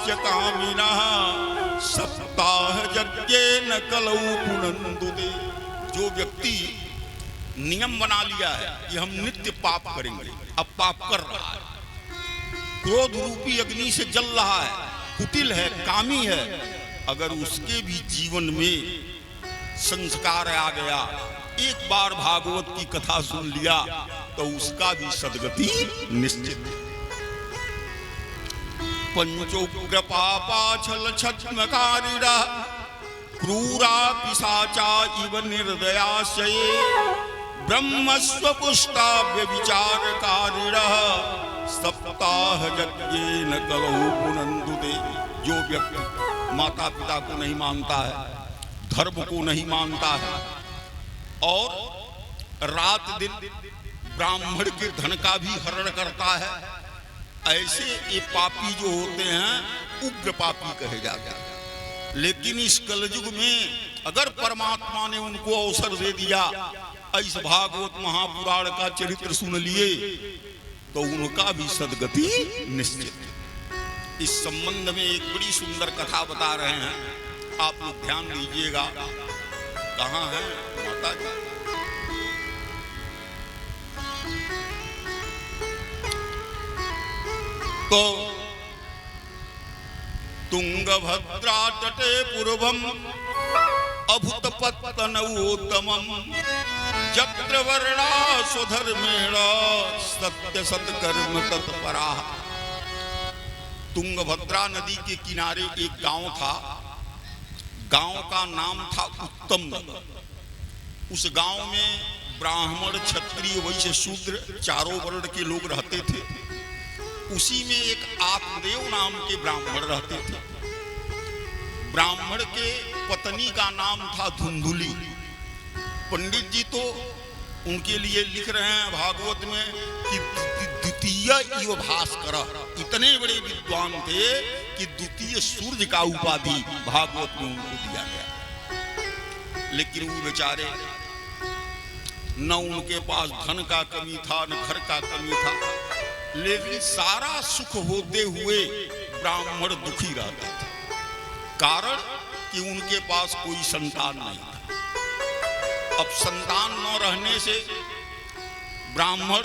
च कामिनः सप्ताह यज्ञेन कलौ पुनन्दुते। जो व्यक्ति नियम बना लिया है कि हम नित्य पाप करेंगे, अब पाप कर रहा है, क्रोध रूपी अग्नि से जल रहा है, कुटिल है, कामी है, अगर उसके भी जीवन में संस्कार आ गया, एक बार भागवत की कथा सुन लिया, तो उसका भी सद्गति निश्चित है। पंचोग्र पापाछल छद्मकारिणः क्रूरा पिशाचा इव निर्दयाशये ब्रह्मस्वपुष्टा व्यभिचारकारिणः सप्ताह यज्ञेन कलौ पुनन्दुते। जो व्यक्ति माता पिता को नहीं मानता है, धर्म को नहीं मानता है और रात दिन ब्राह्मण के धन का भी हरण करता है, ऐसे ये पापी जो होते हैं उग्र पापी कहे जाते हैं। लेकिन इस कलयुग में अगर परमात्मा ने उनको अवसर दे दिया, इस भागवत महापुराण का चरित्र सुन लिए, तो उनका भी सद्गति निश्चित। इस संबंध में एक बड़ी सुंदर कथा बता रहे हैं, आप लोग ध्यान दीजिएगा। कहाँ है माता जी? तो तुंगभद्रा तटे पूर्वम अभूतपत्तनवोत्तमं यत्र वर्णा स्वधर्मेण सत्य सत्कर्म तत्पराः। तुंगभद्रा नदी के किनारे एक गांव था, गांव का नाम था उत्तम। उस गांव में ब्राह्मण, क्षत्रिय, वैश्य, शूद्र चारों वर्ण के लोग रहते थे। उसी में एक आत्मदेव नाम के ब्राह्मण रहते थे। ब्राह्मण के पत्नी का नाम था धुंधुली। पंडित जी तो उनके लिए लिख रहे हैं भागवत में कि द्वितीय इव भास्कर, इतने बड़े विद्वान थे कि द्वितीय सूर्य का उपाधि भागवत में उनको दिया गया। लेकिन वो बेचारे, न उनके पास धन का कमी था, न घर का कमी था, लेकिन सारा सुख होते हुए ब्राह्मण दुखी रहते थे। कारण कि उनके पास कोई संतान नहीं था। अब संतान न रहने से ब्राह्मण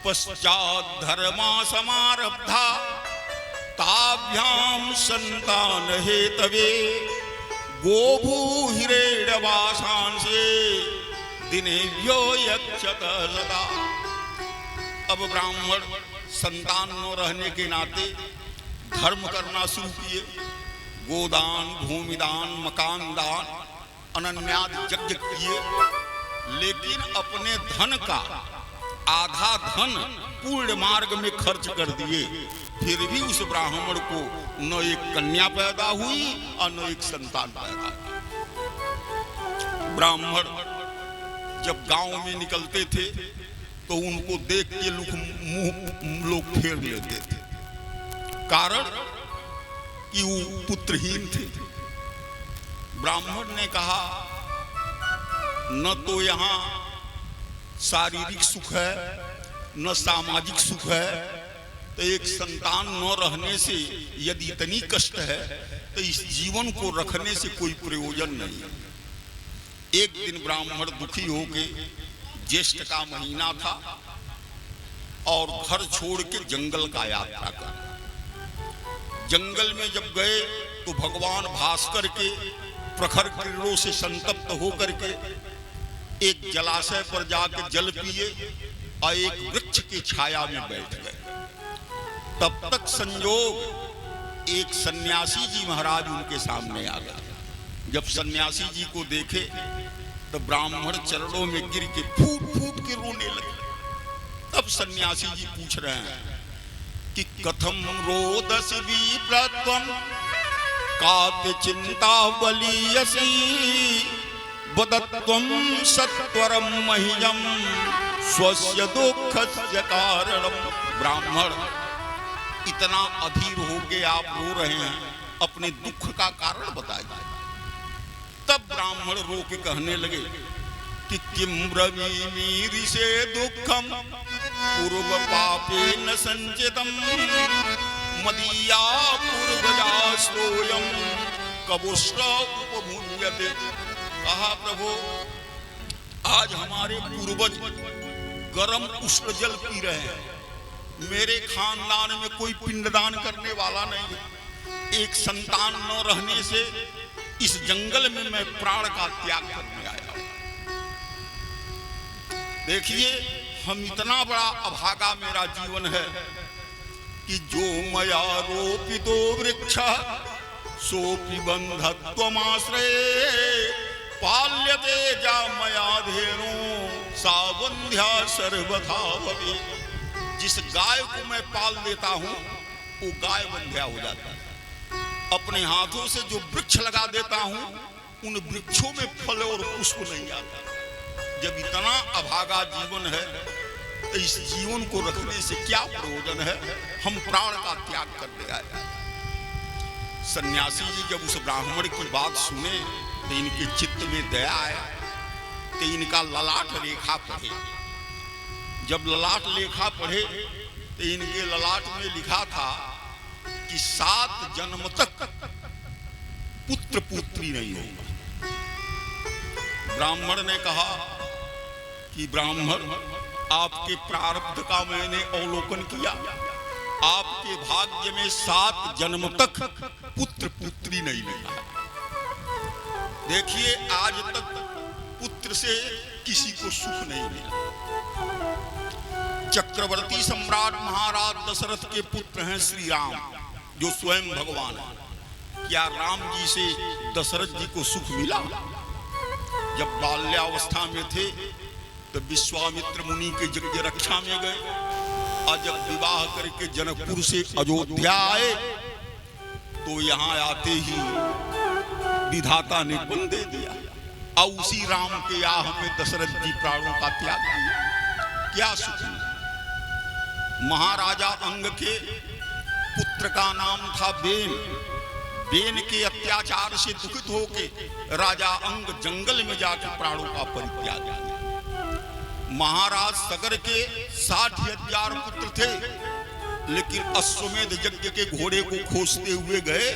पश्चात धर्मा समारब्धा ताभ्याम संतान हेतवे गोभू हिरेणवासांसे दिनेभ्यो यक्षत सदा। अब ब्राह्मण संतान न रहने के नाते धर्म करना शुरू किए। गोदान, भूमिदान, मकान दान, अनन्याद यज्ञ किए। लेकिन अपने धन का आधा धन पूर्ण मार्ग में खर्च कर दिए। फिर भी उस ब्राह्मण को न एक कन्या पैदा हुई और न एक संतान पैदा हुआ। ब्राह्मण जब गांव में निकलते थे तो उनको देख के लोग फेर लेते थे। कारण कि वो पुत्रहीन थे। ब्राह्मण ने कहा, न तो यहाँ शारीरिक सुख है, न सामाजिक सुख है, तो एक संतान न रहने से यदि इतनी कष्ट है तो इस जीवन को रखने से कोई प्रयोजन नहीं है। एक दिन ब्राह्मण दुखी होके, ज्येष्ठ का महीना था, और घर छोड़ के जंगल का यात्रा कर। जंगल में जब गए तो भगवान भास्कर के प्रखर किरणों से संतप्त होकर के एक जलाशय पर जाकर जल पिए और एक वृक्ष की छाया में बैठ गए। तब तक संयोग एक सन्यासी जी महाराज उनके सामने आ गए। जब सन्यासी जी को देखे तो ब्राह्मण चरणों में गिर के फूट फूट के रोने लगे। तब सन्यासी जी पूछ रहे हैं कि कथम रोदस विप्रत्वम काते चिंता बलीयसी वदत्वम सत्वरम मह्यम स्वस्य दुःखस्य कारणम। ब्राह्मण, इतना अधीर होके आप रो रहे हैं, अपने दुख का कारण बताइए। तब ब्राह्मण रो के कहने लगे कि किम ब्रवीमि से दुखम पूर्व पापे न संचितम मदीया पूर्वजास्तोयम कबुष्ट उपभूम्यते। कहा प्रभु आज हमारे पूर्वज गरम उष्ण जल पी रहे हैं, मेरे खानदान में कोई पिंडदान करने वाला नहीं है, एक संतान न रहने से इस जंगल में मैं प्राण का त्याग करने आया हूं। देखिए हम इतना बड़ा अभागा मेरा जीवन है कि जो मया रोपितो वृक्ष सोपि बंधत्वमाश्रये पाल्यते जा मया धेनु सावंध्या सर्वथा भवे। जिस गाय को मैं पाल देता हूं वो गाय बंध्या हो जाता है। अपने हाथों से जो वृक्ष लगा देता हूं उन वृक्षों में फल और पुष्प नहीं आता। जब इतना अभागा जीवन है तो इस जीवन को रखने से क्या प्रयोजन है, हम प्राण का त्याग करने आए। सन्यासी जी जब उस ब्राह्मण की बात सुने तो इनके चित्त में दया आया, तो इनका ललाट रेखा पढ़े। जब ललाट लेखा पढ़े तो इनके ललाट में लिखा था कि 7 जन्म तक पुत्र पुत्री नहीं होगा। ब्राह्मण ने कहा कि ब्राह्मण आपके प्रारब्ध का मैंने अवलोकन किया, आपके भाग्य में 7 जन्म तक पुत्र पुत्री नहीं मिला। देखिए आज तक पुत्र से किसी को सुख नहीं मिला। चक्रवर्ती सम्राट महाराज दशरथ के पुत्र हैं श्री राम, जो स्वयं भगवान है। क्या राम जी से दशरथ जी को सुख मिला? जब बाल्यावस्था में थे तो विश्वामित्र मुनि के यज्ञ रक्षा में गए, और जब विवाह करके जनकपुर से अयोध्या आए तो यहाँ आते ही विधाता ने बन दे दिया, और उसी राम के आह में दशरथ जी प्राणों का त्याग किया। क्या सुख? महाराजा अंग के पुत्र का नाम था बेन। बेन के अत्याचार से दुखित होके राजा अंग जंगल में जाकर प्राणों का परित्याग किया। महाराज सगर के 60,000 पुत्र थे, लेकिन अश्वमेध यज्ञ के घोड़े को खोजते हुए गए,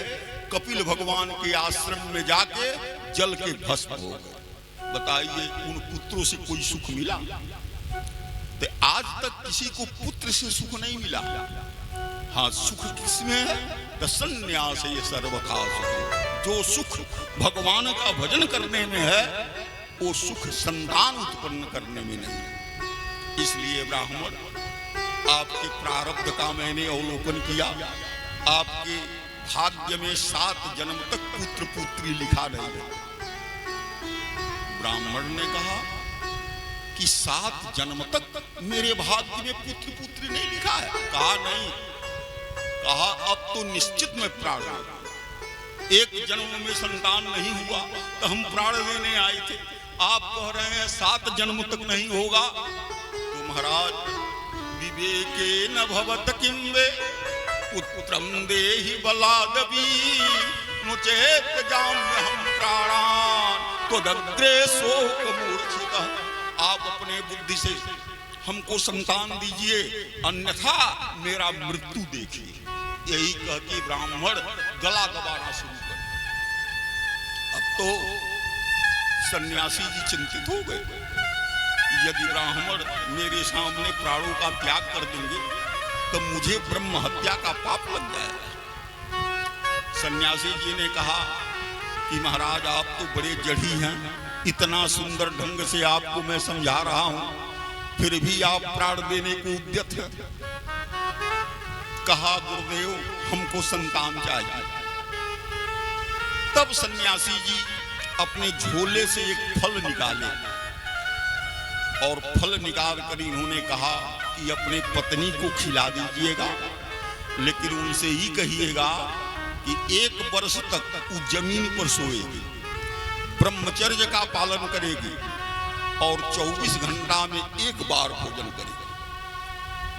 कपिल भगवान के आश्रम में जाके जल के भस्म हो गए। बताइए उन पुत्रों से कोई सुख मिला? तो आज तक किसी को पुत्र से सुख नहीं मिला। हाँ, सुख किसमें है? तो संन्यास ये सर्वथा सुख। जो सुख भगवान का भजन करने में है वो सुख संतान उत्पन्न करने में नहीं। इसलिए ब्राह्मण आपके प्रारब्ध का मैंने अवलोकन किया, आपके भाग्य में 7 जन्म तक पुत्र पुत्री लिखा नहीं है। ब्राह्मण ने कहा कि 7 जन्म तक मेरे भाग्य में पुत्र पुत्री नहीं लिखा है। कहा नहीं। कहा अब तो निश्चित में प्राण दूंगा। एक जन्म में संतान नहीं हुआ तो हम प्राण देने आए थे, आप कह रहे हैं 7 जन्म तक नहीं होगा। तो महाराज विवेके न भवत किंबे पुत्रम देहि बलादवी मुचेत जाम्य हम प्राणान तो दग्रे शोक मूर्छितः। आप अपने बुद्धि से हमको संतान दीजिए, अन्यथा मेरा मृत्यु देखिए। यही कह के ब्राह्मण गला दबाना शुरू कर। अब तो सन्यासी जी चिंतित हो गए, यदि ब्राह्मण मेरे सामने प्राणों का त्याग कर देंगे तो मुझे ब्रह्म हत्या का पाप लग जाएगा। सन्यासी जी ने कहा कि महाराज आप तो बड़े जड़ी हैं, इतना सुंदर ढंग से आपको मैं समझा रहा हूं, फिर भी आप प्राण देने को उद्यत हैं। कहा गुरुदेव हमको संतान चाहिए। तब सन्यासी जी अपने झोले से एक फल निकाले और फल निकाल कर इन्होंने कहा कि अपने पत्नी को खिला दीजिएगा, लेकिन उनसे ही कहिएगा कि 1 वर्ष तक वो जमीन पर सोएगी, ब्रह्मचर्य का पालन करेगी और 24 घंटा में 1 बार भोजन करेगी।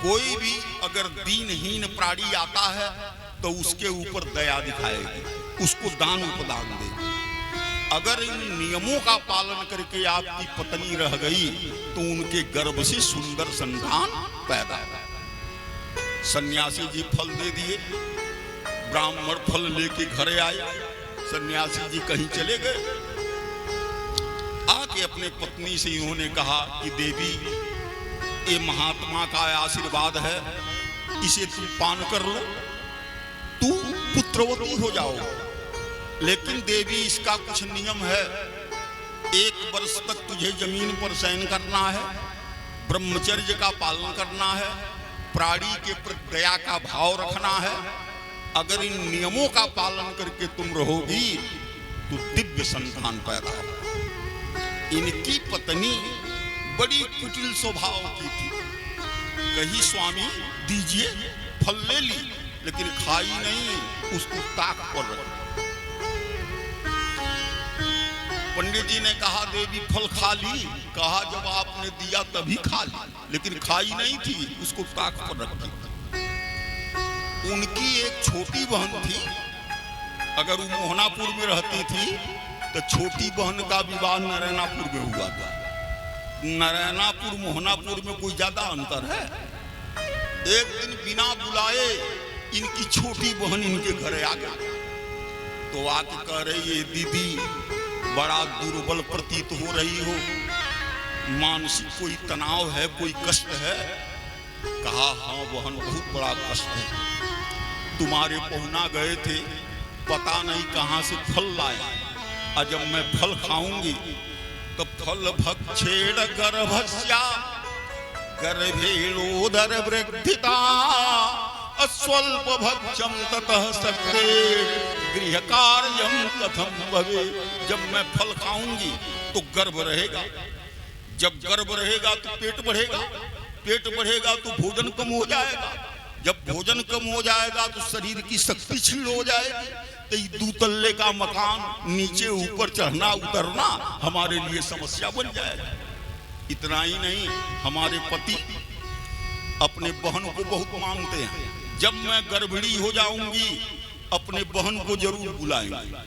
कोई भी अगर दीनहीन प्राणी आता है तो उसके ऊपर दया दिखाएगी, उसको दान उपदान देगी। अगर इन नियमों का पालन करके आपकी पत्नी रह गई तो उनके गर्भ से सुंदर संतान पैदा होगा। सन्यासी जी फल दे दिए। ब्राह्मण फल लेके घरे आए। सन्यासी जी कहीं चले गए, आके अपने पत्नी से इन्होंने कहा कि देवी, ये महात्मा का आशीर्वाद है, इसे तुम पान कर लो, तू पुत्रवती हो जाओ। लेकिन देवी, इसका कुछ नियम है, 1 वर्ष तक तुझे जमीन पर शयन करना है, ब्रह्मचर्य का पालन करना है, प्राणी के प्रति दया का भाव रखना है। अगर इन नियमों का पालन करके तुम रहोगी तो दिव्य संतान पैदा हो। इनकी पत्नी बड़ी कुटिल स्वभाव की थी। कही स्वामी दीजिए, फल ले ली, लेकिन खाई नहीं, उसको ताक पर रखी। पंडित जी ने कहा देवी फल खा ली, कहा जब आपने दिया तभी खा ली, लेकिन खाई नहीं थी, उसको ताक पर रखी। उनकी एक छोटी बहन थी, अगर वो मोहनापुर में रहती थी तो छोटी बहन का विवाह नारायणापुर में हुआ था। नारायणापुर मोहनापुर में कोई ज्यादा अंतर है। एक दिन बिना बुलाए इनकी छोटी बहन इनके घरे आ गई, तो आके कह रही है दीदी बड़ा दुर्बल प्रतीत हो रही हो, मानसिक कोई तनाव है, कोई कष्ट है? कहा हाँ बहन, बहुत बड़ा कष्ट है। तुम्हारे पहुना गए थे, पता नहीं कहां से फल लाए, और जब मैं फल खाऊंगी तो फल भक्षेण गर्भस्या गर्भेणोदर वृद्धिता अस्वल्प भक्षम ततः सक्ते गृह कार्यम कथम भवे। जब मैं फल खाऊंगी तो गर्भ रहेगा, जब गर्भ रहेगा तो पेट बढ़ेगा, पेट बढ़ेगा तो भोजन कम हो जाएगा, जब भोजन कम हो जाएगा तो शरीर की शक्ति क्षीण हो जाएगी, तो 2 तल्ले का मकान नीचे ऊपर चढ़ना उतरना हमारे लिए समस्या बन जाएगा। इतना ही नहीं, हमारे पति अपने बहन को बहुत मानते हैं। जब मैं गर्भिणी हो जाऊंगी अपने बहन को जरूर बुलाएंगे,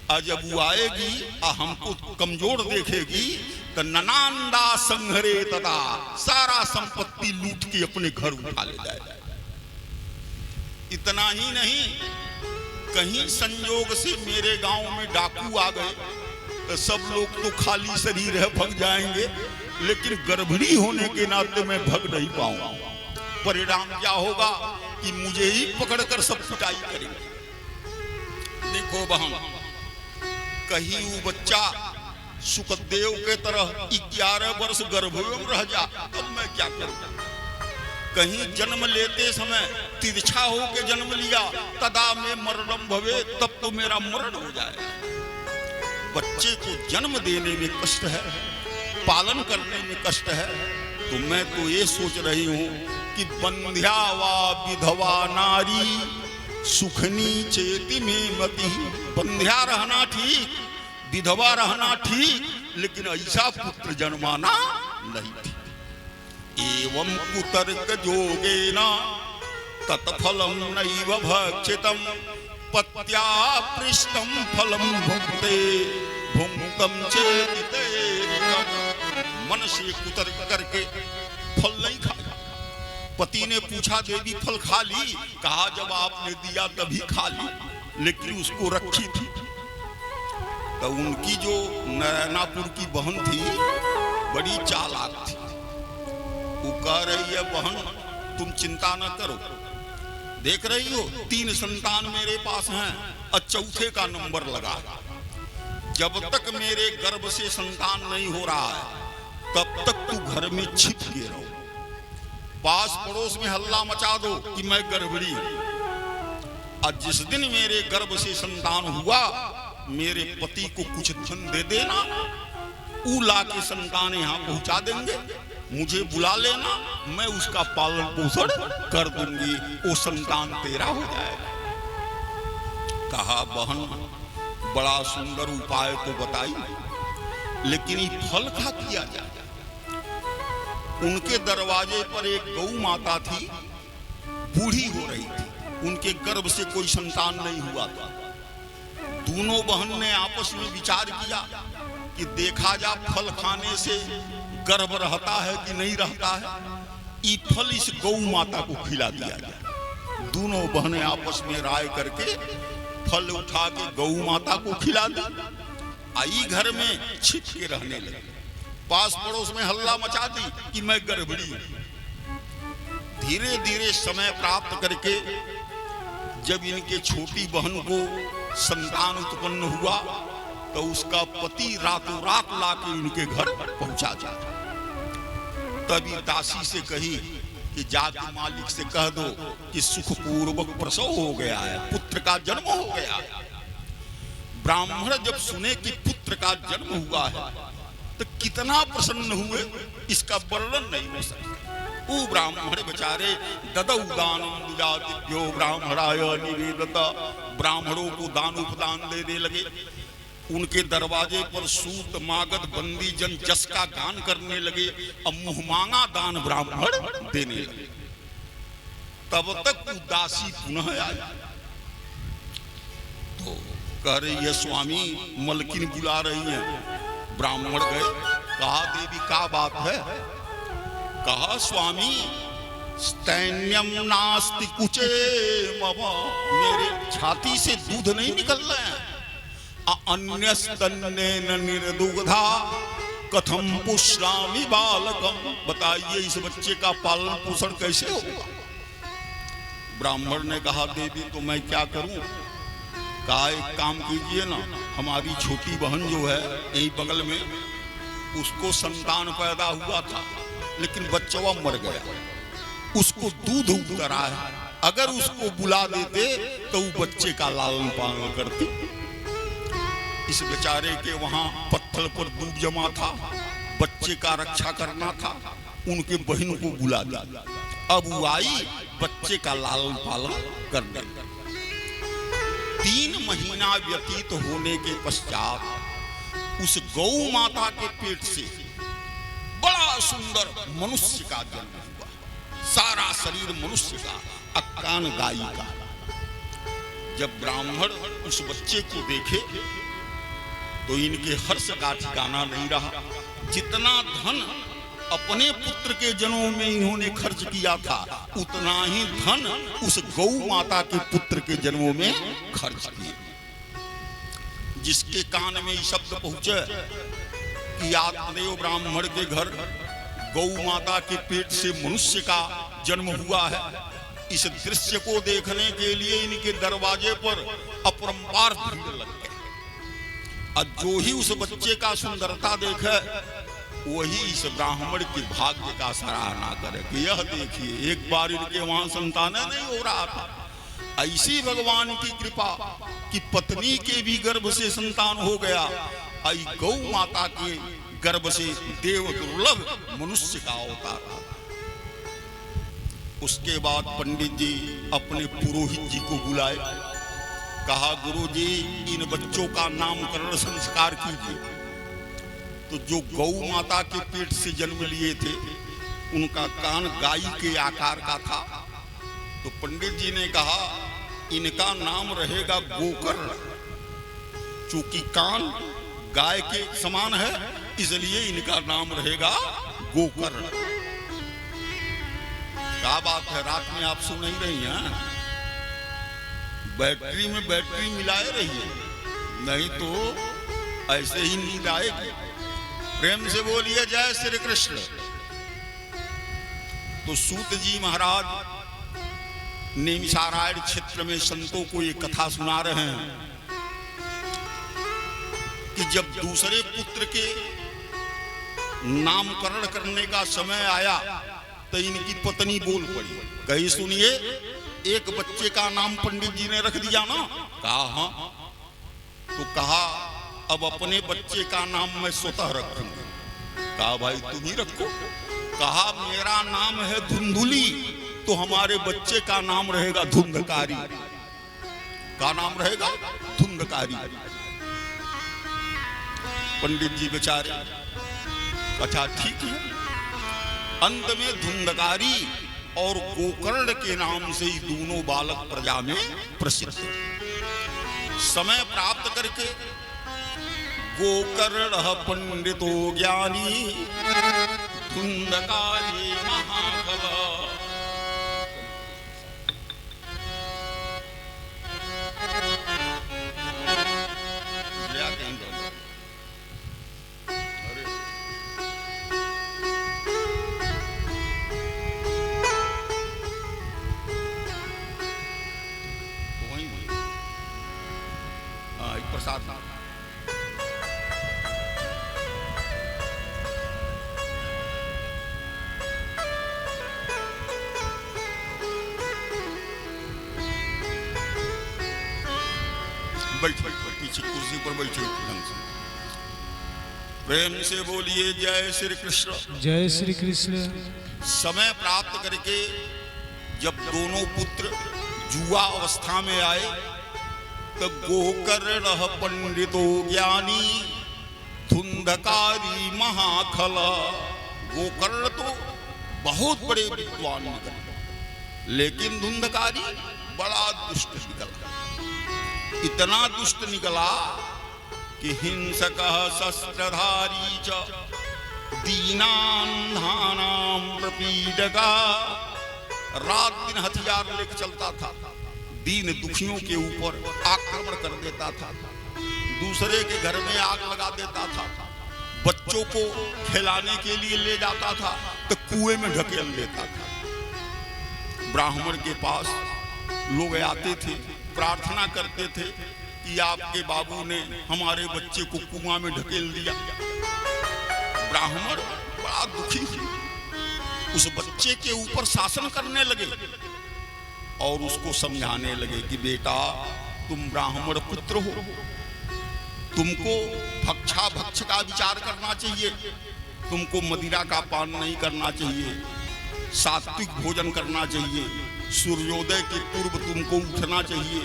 और जब वो आएगी और हमको कमजोर देखेगी तो ननांदा संघरे तथा सारा संपत्ति लूट के अपने घर उठा ले जाएगा। इतना ही नहीं, कहीं संयोग से मेरे गांव में डाकू आ गए तो सब लोग तो खाली शरीर है भग जाएंगे, लेकिन गर्भिणी होने के नाते मैं भग नहीं पाऊंगा। परिणाम क्या होगा कि मुझे ही पकड़कर सब पिटाई करेंगे। देखो बहन, कहीं वो बच्चा सुखदेव के तरह 11 वर्ष गर्भ में रह जा, तब मैं क्या करूं? कहीं जन्म लेते समय तिरछा होके जन्म लिया, तदा में मरणम भवे, तब तो मेरा मरण हो जाए। बच्चे को जन्म देने में कष्ट है, पालन करने में कष्ट है, तो मैं तो ये सोच रही हूं कि बंध्या वा विधवा नारी सुखनी चेति में मति। बंध्या रहना ठीक, विधवा रहना ठीक, लेकिन ऐसा पुत्र जन्माना नहीं ठीक। एवं कुतर्क जोगेन तत्फलम नैव भक्षितम पत्या पृष्ठम फलम भुक्ते भुक्तम चेतिते। मन से कुतर्क करके फल नहीं खाया। पति ने पूछा देवी फल खा ली? कहा जब आपने दिया तभी खा ली, लेकिन उसको रखी थी। तो उनकी जो नारायणापुर की बहन थी बड़ी चालाक थी। वो कह रही है बहन तुम चिंता न करो, देख रही हो 3 संतान मेरे पास हैं और चौथे का नंबर लगा। जब तक मेरे गर्भ से संतान नहीं हो रहा है तब तक तू घर में छिप के रहो, पास पड़ोस में हल्ला मचा दो कि मैं गर्भिणी हूं। और जिस दिन मेरे गर्भ से संतान हुआ मेरे पति को कुछ धन दे देना, ऊ ला के संतान यहाँ पहुंचा देंगे, मुझे बुला लेना, मैं उसका पालन पोषण कर दूंगी, वो संतान तेरा हो जाएगा। कहा बहन बड़ा सुंदर उपाय तो बताई, लेकिन ये फल खा किया जाए। उनके दरवाजे पर एक गौ माता थी, बूढ़ी हो रही थी, उनके गर्भ से कोई संतान नहीं हुआ था। दोनों बहन ने आपस में विचार किया कि देखा जा फल खाने से गर्भ रहता है कि नहीं रहता है। ये फल इस गौ माता को खिला दिया गया। दोनों बहनें आपस में राय करके फल उठा के गौ माता को खिला दी। आई घर में छिप के रहने लगी। पास पड़ोस में हल्ला मचा दी कि मैं गर्भणी हूं। धीरे धीरे समय प्राप्त करके जब इनके छोटी बहन को संतान उत्पन्न हुआ तो उसका पति रातों रात लाके इनके घर पहुंचा जाता। तभी दासी से कही कि जाके मालिक से कह दो कि सुखपूर्वक प्रसव हो गया है, पुत्र का जन्म हो गया है। ब्राह्मण जब सुने कि पुत्र का जन्म हुआ है तो कितना प्रसन्न हुए इसका वर्णन नहीं हो सकता। वो ब्राह्मण बेचारे ददौ दानम दुजातिभ्यो ब्राह्मणाय निवेदत, ब्राह्मणों को दान उपदान देने लगे। उनके दरवाजे पर सूत मागध बंदी जन जस का गान करने लगे। अब मुंह मांगा दान ब्राह्मण देने लगे। तब तक उदासी पुनः आई तो कह रही है स्वामी मलकिन बुला रही है। ब्राह्मण गए, कहा देवी क्या बात है? कहा स्वामी स्तैन्यम नास्ति कुचे मम, मेरे छाती से दूध नहीं निकल रहा है। अन्यस्तन्नेन निर्दुग्धा कथम पुष्णामि बालकम, बताइए इस बच्चे का पालन पोषण कैसे होगा? ब्राह्मण ने कहा देवी तो मैं क्या करूं? कहा एक काम कीजिए ना, हमारी छोटी बहन जो है यही बगल में, उसको संतान पैदा हुआ था लेकिन बच्चा मर गया, उसको दूध उतर रहा है। अगर उसको बुला देते तो वो बच्चे का लालन पालन करती। इस बेचारे के वहां पत्थर पर दूध जमा था, बच्चे का रक्षा करना था, उनके बहन को बुला दिया। अब वो आई बच्चे का लालन पालन करने। 3 महीना व्यतीत होने के पश्चात उस गौ माता के पेट से बड़ा सुंदर मनुष्य का जन्म हुआ। सारा शरीर मनुष्य का, अक्कान गाय का। जब ब्राह्मण उस बच्चे को देखे तो इनके हर्ष का ठिकाना नहीं रहा। जितना धन अपने पुत्र के जन्म में इन्होंने खर्च किया था उतना ही धन उस गौ माता के पुत्र के जन्मों में खर्च किए। जिसके कान में ये शब्द पहुंचे कि आत्मदेव ब्राह्मण के घर गौ माता के पेट से मनुष्य का जन्म हुआ है, इस दृश्य को देखने के लिए इनके दरवाजे पर अपरंपार भीड़ लग गई। और जो ही उस बच्चे का सुंदरता देखे वही इस ब्राह्मण के भाग्य का सराहना करे कि यह देखिए एक बार इनके वहां संतान नहीं हो रहा था, ऐसी भगवान की कृपा कि पत्नी के भी गर्भ से संतान हो गया। आई गौ माता के गर्भ से देव दुर्लभ मनुष्य का अवतार। उसके बाद पंडित जी अपने पुरोहित जी को बुलाए, कहा गुरुजी इन बच्चों का नामकरण संस्कार कीजिए। तो जो गौ माता के पेट से जन्म लिए थे उनका कान गाय के आकार का था। तो पंडित जी ने कहा इनका नाम रहेगा गोकर्ण, चूंकि कान गाय के समान है इसलिए इनका नाम रहेगा गोकर्ण। क्या बात है, रात में आप सुन नहीं रही हैं? बैटरी में बैटरी मिलाए रहिए, नहीं तो ऐसे ही नींद आएगी। प्रेम से बोलिए जय श्री कृष्ण। तो सूत जी महाराज नैमिषारण्य क्षेत्र में संतों को ये कथा सुना रहे हैं कि जब दूसरे पुत्र के नामकरण करने का समय आया तो इनकी पत्नी बोल पड़ी, कही सुनिए एक बच्चे का नाम पंडित जी ने रख दिया ना? कहा हाँ। तो कहा अब अपने बच्चे का नाम मैं स्वतः रखूंगा। कहा भाई तुम ही रखो। कहा मेरा नाम है धुंधुली तो हमारे बच्चे का नाम रहेगा धुंधकारी। का नाम रहेगा धुंधकारी। पंडित जी बेचारे अच्छा ठीक है। अंत में धुंधकारी और गोकर्ण के नाम से ही दोनों बालक प्रजा में प्रसिद्ध। समय प्राप्त करके गोकर्ण पंडितो ज्ञानी धुंधकारी महाबल। प्रसाद। बैठ पीछे कुर्सी पर बैठे ढंग से, प्रेम से बोलिए जय श्री कृष्ण। जय श्री कृष्ण। समय प्राप्त करके जब दोनों पुत्र जुआ अवस्था में आए तो गोकर्ण पंडितो ज्ञानी धुंधकारी महाखल। गोकर्ण तो बहुत बड़े विद्वान निकले, लेकिन धुंधकारी बड़ा दुष्ट निकला। इतना दुष्ट निकला कि हिंसक शस्त्रधारी च दीनांधानां प्रपीडका। रात दिन हथियार लेकर चलता था, दीन दुखियों के ऊपर आक्रमण कर देता था, दूसरे के घर में आग लगा देता था, बच्चों को खिलाने के लिए ले जाता था तो कुएं में ढकेल देता था। ब्राह्मण के पास लोग आते थे, प्रार्थना करते थे कि आपके बाबू ने हमारे बच्चे को कुआं में ढकेल दिया। ब्राह्मण बड़ा दुखी थे, उस बच्चे के ऊपर शासन करने लगे और उसको समझाने लगे कि बेटा तुम ब्राह्मण पुत्र हो, तुमको भक्षा भक्ष का विचार करना चाहिए, तुमको मदिरा का पान नहीं करना चाहिए, सात्विक भोजन करना चाहिए, सूर्योदय के पूर्व तुमको उठना चाहिए,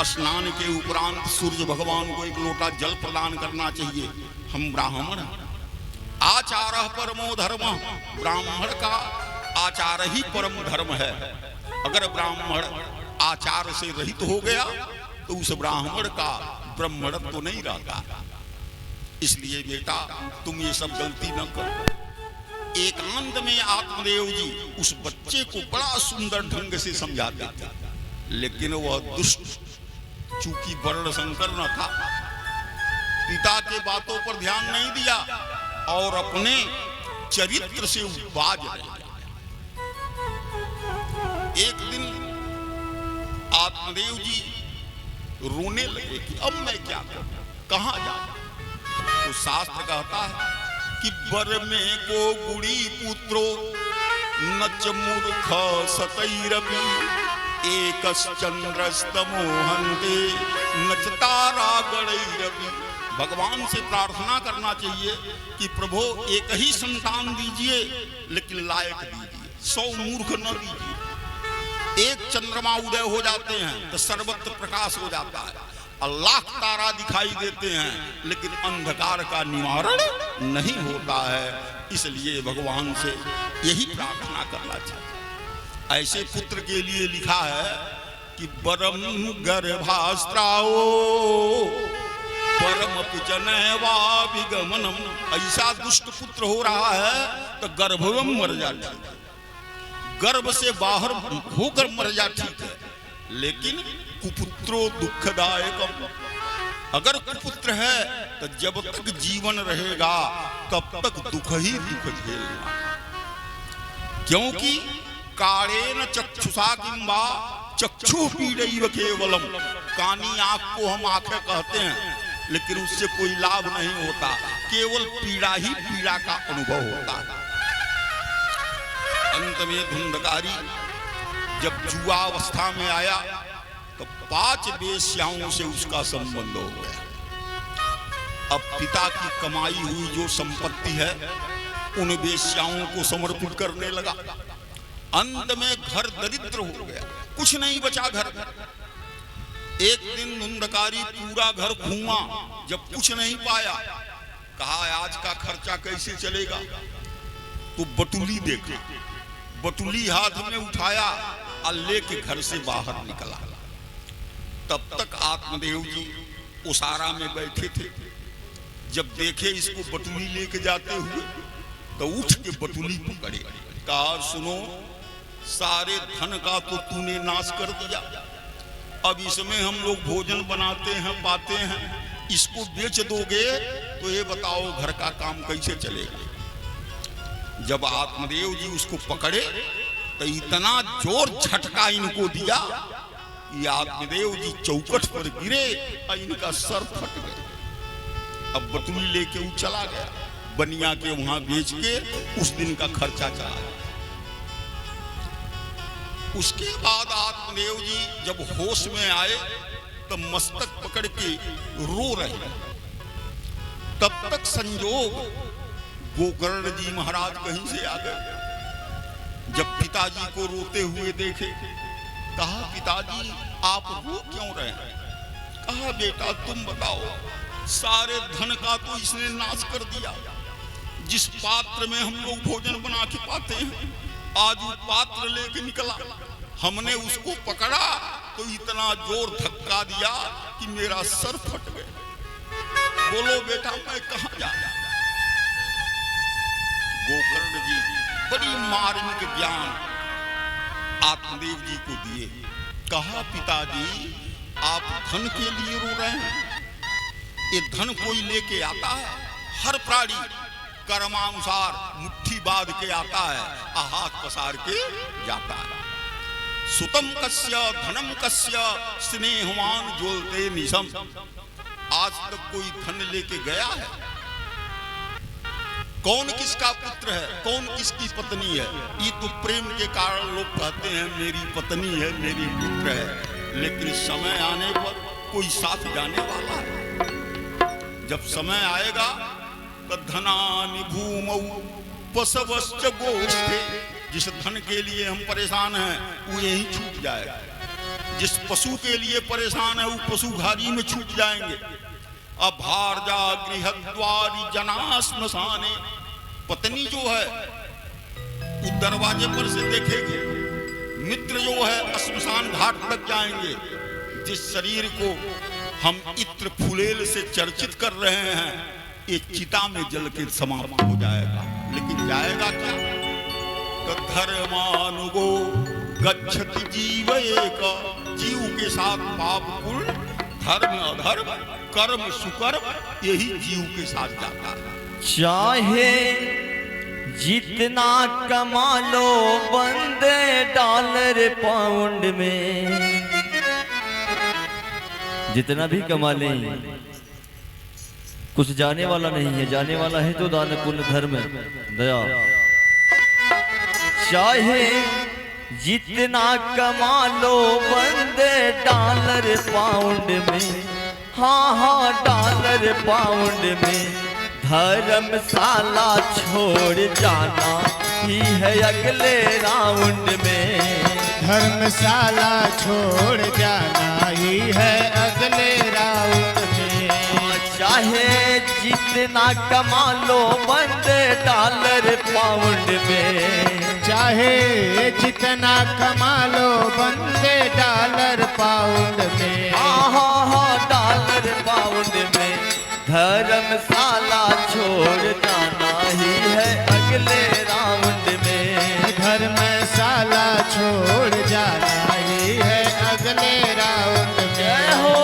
स्नान के उपरांत सूर्य भगवान को एक लोटा जल प्रदान करना चाहिए। हम ब्राह्मण हैं, आचार परमो धर्म, ब्राह्मण का आचार ही परम धर्म है। अगर ब्राह्मण आचार से रहित हो गया तो उस ब्राह्मण का ब्राह्मणत्व तो नहीं रहता। इसलिए बेटा तुम ये सब गलती न करो। एकांत में आत्मदेव जी उस बच्चे को बड़ा सुंदर ढंग से समझाते थे, लेकिन वह दुष्ट चूंकि वर्ण संकर न था, पिता के बातों पर ध्यान नहीं दिया और अपने चरित्र से बाज रहे। एक दिन आत्मदेव जी रोने लगे कि अब मैं क्या करूं, कहां जाऊं। तो शास्त्र कहता है कि बर में को गुड़ी पुत्रो नच मूर्ख सतैरपि एकश्चंद्रस्तमोहन्ते नच तारा गणैरपि। भगवान से प्रार्थना करना चाहिए कि प्रभु एक ही संतान दीजिए लेकिन लायक दीजिए, 100 मूर्ख न दीजिए। एक चंद्रमा उदय हो जाते हैं तो सर्वत्र प्रकाश हो जाता है, लाख तारा दिखाई देते हैं लेकिन अंधकार का निवारण नहीं होता है। इसलिए भगवान से यही प्रार्थना करना चाहिए। ऐसे पुत्र के लिए लिखा है कि परम गर्भास्त्राओ परम पिचनवा विगमनम। ऐसा दुष्ट पुत्र हो रहा है तो गर्भ में मर जाता है, गर्भ से बाहर होकर मर जा ठीक है, लेकिन कुपुत्रो दुखदायक। अगर कुपुत्र है तो जब तक जीवन रहेगा तब तक दुख ही दुख झेलना, क्योंकि कारेण चक्षुषा किंबा चक्षु पीड़ैव केवलम। कानी आंख को हम आंखें कहते हैं लेकिन उससे कोई लाभ नहीं होता, केवल पीड़ा ही पीड़ा का अनुभव होता है। अंत में धुंधकारी जब जुआ अवस्था में आया तो 5 वेश्याओं से उसका संबंध हो गया। अब पिता की कमाई हुई जो संपत्ति है उन वेश्याओं को समर्पित करने लगा। अंत में घर दरिद्र हो गया, कुछ नहीं बचा घर। एक दिन धुंधकारी पूरा घर घूमा, जब कुछ नहीं पाया कहा आज का खर्चा कैसे चलेगा। तो बटुली देखा, बटुली हाथ में उठाया और लेके घर से बाहर निकला। तब तक आत्मदेव जी उसारा में बैठे थे। जब देखे इसको बटुली लेके जाते हुए तो उठ के बटुली पकड़े, कहा सुनो सारे धन का तो तूने नाश कर दिया, अब इसमें हम लोग भोजन बनाते हैं पाते हैं, इसको बेच दोगे तो ये बताओ घर का काम कैसे चलेगा। जब आत्मदेव जी उसको पकड़े तो इतना जोर झटका इनको दिया ये आत्मदेव जी चौकट पर गिरे और इनका सर फट गया। अब बतूल लेके वो चला गया, बनिया के वहां बेच के उस दिन का खर्चा चला गया। उसके बाद आत्मदेव जी जब होश में आए तब मस्तक पकड़ के रो रहे। तब तक संजोग गोकर्ण जी महाराज कहीं से आ गए। जब पिताजी को रोते हुए देखे, कहा पिताजी आप रो क्यों रहे हैं? कहा बेटा तुम बताओ, सारे धन का तो इसने नाश कर दिया। जिस पात्र में हम लोग भोजन बना के पाते हैं, आज वो पात्र लेके निकला। हमने उसको पकड़ा तो इतना जोर धक्का दिया कि मेरा सर फट गया। बोलो बेटा मैं कहां जाऊं? गोकर्ण जी बड़ी मार्मिक ज्ञान आत्मदेव जी को दिए। कहा पिताजी आप धन के लिए रो रहे हैं? ये धन कोई लेके आता है? हर प्राणी कर्मानुसार मुट्ठी बांध के आता है, हाथ पसार के जाता है। सुतम कस्य धनम कस्य स्नेहवान जोलते निशम। आज तक कोई धन लेके गया है? कौन किसका पुत्र है, कौन किसकी पत्नी है? ये तो प्रेम के कारण लोग कहते हैं मेरी पत्नी है, मेरी पुत्र है, लेकिन समय आने पर कोई साथ जाने वाला है। जब समय आएगा तो धनानि भूमौ पशवश्च गोष्ठे। जिस धन के लिए हम परेशान हैं वो यहीं छूट जाएगा। जिस पशु के लिए परेशान है वो पशु घारी में छूट जाएंगे। अब भारजा गृहद्वारी जना श्मशाने। पत्नी जो है वो दरवाजे पर से देखेगी, मित्र जो है श्मशान घाट तक जाएंगे। जिस शरीर को हम इत्र फुलेल से चर्चित कर रहे हैं ये चिता में जल के समाप्त हो जाएगा। लेकिन जाएगा क्या? तो धर्मानुगो गच्छति जीव एक। जीव के साथ पाप पुण्य, धर्म अधर्म, कर्म सुकर्म, यही जीव के साथ जाता है। चाहे जितना कमा लो बंदे डॉलर पाउंड में, जितना भी कमा लें कुछ जाने वाला नहीं है। जाने वाला है तो दान पुण्य धर्म दया। चाहे जितना कमा लो बंदे डॉलर पाउंड में, हाँ हाँ डॉलर पाउंड में, धर्मशाला छोड़ जाना ही है अगले राउंड में। धर्मशाला छोड़ जाना ही है अगले राउंड में। चाहे जितना कमा लो बंदे डॉलर पाउंड में, चाहे जितना कमा लो बंदे डॉलर पाउंड में, हाँ डॉलर पाउंड में, धर्मशाला छोड़ जाना ही है अगले राउंड में। धर्मशाला छोड़ जाना ही है अगले राउंड में। जय हो।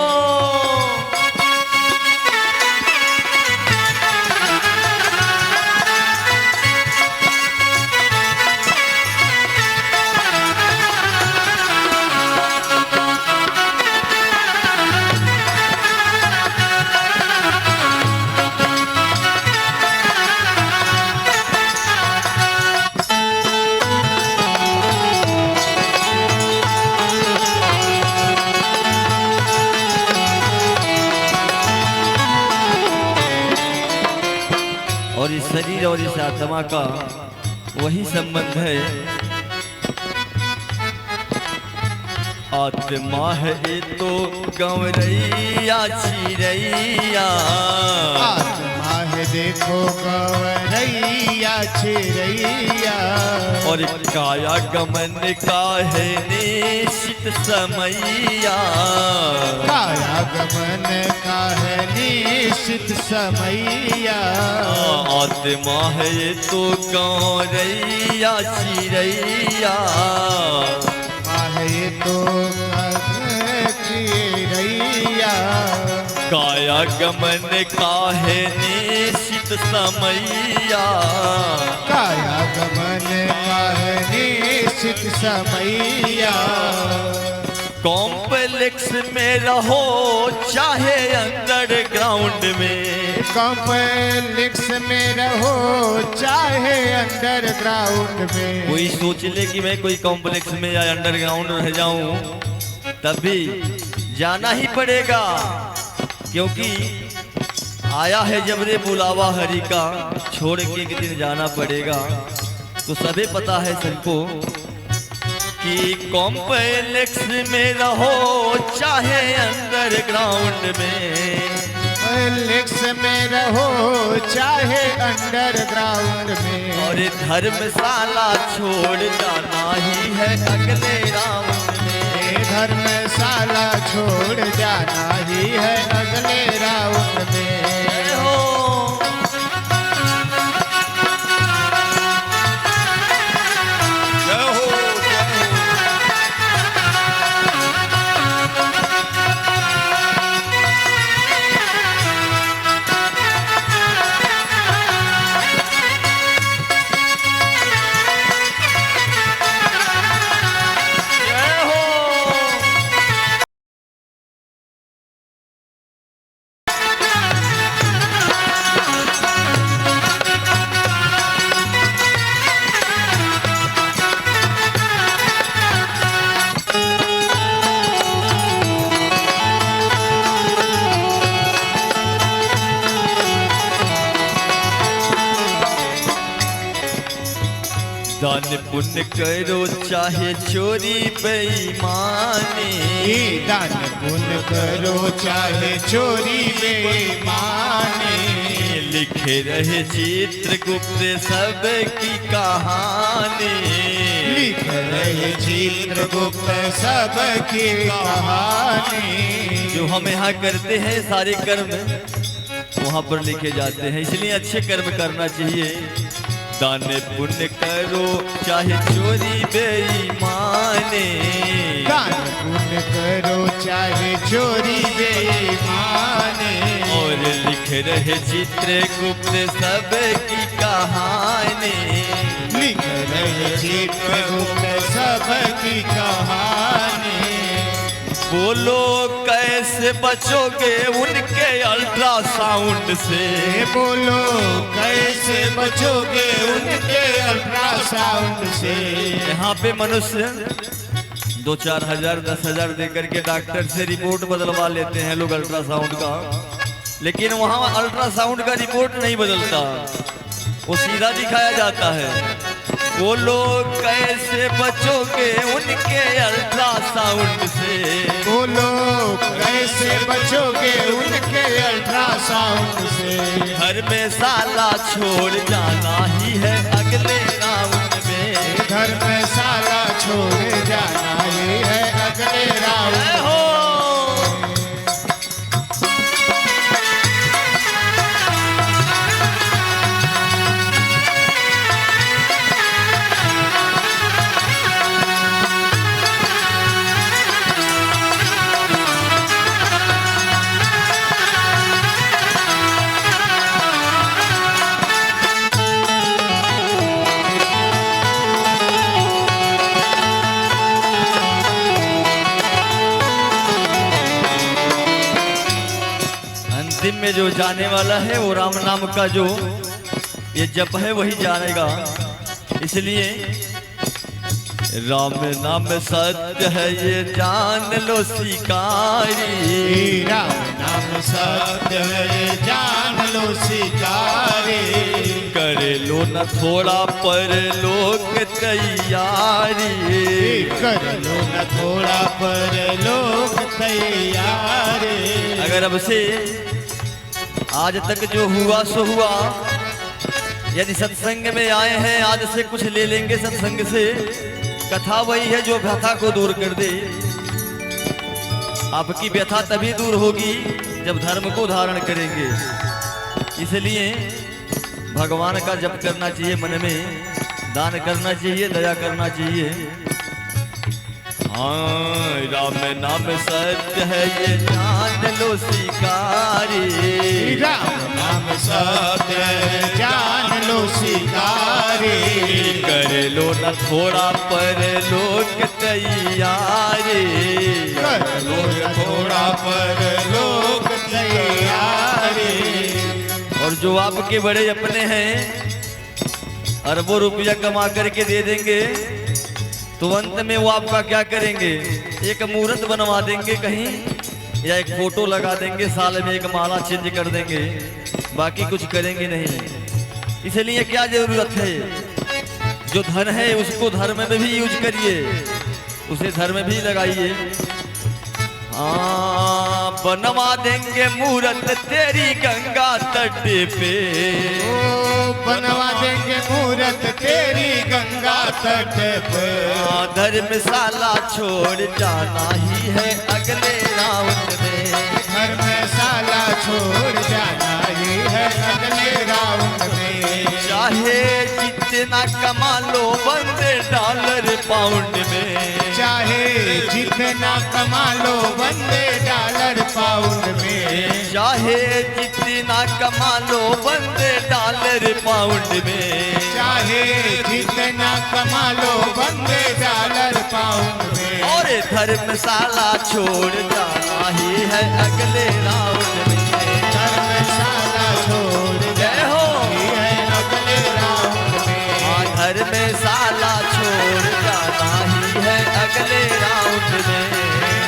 और इस शरीर और इस आत्मा का वही संबंध है। आत्मा है तो गंवरैया चिरैया, आत्मा है देखो गंवरैया चिरैया। और काया गमन का है निश्चित समैया, काया गमन का है निश्चित समैया। आत्मा है तो गंवरैया चिरैया, ये तो चिरैया। काया गमन का है निश्चित समैया, काया गमन का है निश्चित समैया। कॉम्प्लेक्स में रहो चाहे अंडरग्राउंड में, कॉम्प्लेक्स में रहो चाहे अंडरग्राउंड में। कोई सोच ले कि मैं कोई कॉम्प्लेक्स में या अंडरग्राउंड रह जाऊं, तब भी जाना ही पड़ेगा, क्योंकि आया है जबरे बुलावा हरि का, छोड़ के एक दिन जाना पड़ेगा। तो सभी पता है सबको कि कॉम्प्लेक्स में रहो चाहे अंडरग्राउंड में, कॉम्प्लेक्स में रहो चाहे अंडरग्राउंड में। और धर्मशाला छोड़ जाना ही है अगले राउंड में, धर्मशाला छोड़ जाना ही है अगले राउंड में। दान पुण्य करो चाहे चोरी बेईमानी, दान पुण्य करो चाहे चोरी बेईमानी। लिखे रहे चित्रगुप्त सबकी कहानी, लिख रहे चित्रगुप्त सबकी कहानी। जो हम यहाँ करते हैं सारे कर्म वहाँ पर लिखे जाते हैं, इसलिए अच्छे कर्म करना चाहिए। दान पुण्य करो चाहे चोरी बेईमानी, दान पुण्य करो चाहे चोरी बेईमानी। और लिख रहे चित्रगुप्त सबकी कहानी, लिख रहे चित्रगुप्त सबकी कहानी। बोलो कैसे बचोगे उनके अल्ट्रासाउंड से, बोलो कैसे बचोगे उनके अल्ट्रासाउंड से। यहाँ पे मनुष्य 2-4 हजार 10 हजार देकर के डॉक्टर से रिपोर्ट बदलवा लेते हैं लोग अल्ट्रासाउंड का, लेकिन वहाँ अल्ट्रासाउंड का रिपोर्ट नहीं बदलता, वो सीधा दिखाया जाता है। बोलो कैसे बचोगे उनके अल्ट्रासाउंड से, बोलो कैसे बचोगे उनके अल्ट्रासाउंड से। धर्मशाला छोड़ जाना ही है अगले राउंड में, धर्मशाला छोड़ जाना ही है अगले राउंड में। अंतिम में जो जाने वाला है वो राम नाम का जो ये जप है वही जानेगा। इसलिए राम नाम सत्य है ये जान लो शिकारी, राम नाम सत्य है ये जान लो शिकारी। करे लो न थोड़ा पर लोक तैयारी, कर लो न थोड़ा पर लोग तैयारी। अगर अब से आज तक जो हुआ सो हुआ, यदि सत्संग में आए हैं आज से कुछ ले लेंगे सत्संग से। कथा वही है जो व्यथा को दूर कर दे। आपकी व्यथा तभी दूर होगी जब धर्म को धारण करेंगे। इसलिए भगवान का जप करना चाहिए, मन में दान करना चाहिए, दया करना चाहिए। हाँ, राम नाम सत्य है ये जान लो शिकारी, राम नाम सत्य है जान लो शिकारी। कर लो न थोड़ा पर लोक तैयारी, कर लो थोड़ा पर लोग तैयारी। और जो आपके बड़े अपने हैं अरबों रुपया कमा करके दे देंगे तो अंत में वो आपका क्या करेंगे, एक मूर्त बनवा देंगे कहीं या एक फोटो लगा देंगे, साल में एक माला चेंज कर देंगे, बाकी कुछ करेंगे नहीं। इसलिए क्या जरूरत है, जो धन है उसको धर्म में भी यूज करिए, उसे धर्म भी लगाइए। हाँ बनवा देंगे मूर्त तेरी गंगा तट पे, ओ बनवा देंगे मूर्त तेरी गंगा तट पे। धर्मशाला छोड़ जाना ही है अगले राउंड में, धर्मशाला छोड़ जाना ही है अगले राउंड में। चाहे जितना कमा लो बंदे डॉलर पाउंड में, चाहे जितना कमा लो बंदे डॉलर पाउंड में। चाहे जितना कमा लो बंदे डॉलर पाउंड में। चाहे जितना कमा लो बंदे डॉलर पाउंड में। और धर्मशाला छोड़ जाना ही है अगले राउंड में, धर्मशाला छोड़ जाना ही है अगले राउंड में। हाँ धर्मशाला छोड़ जाना ही है अगले राउंड में,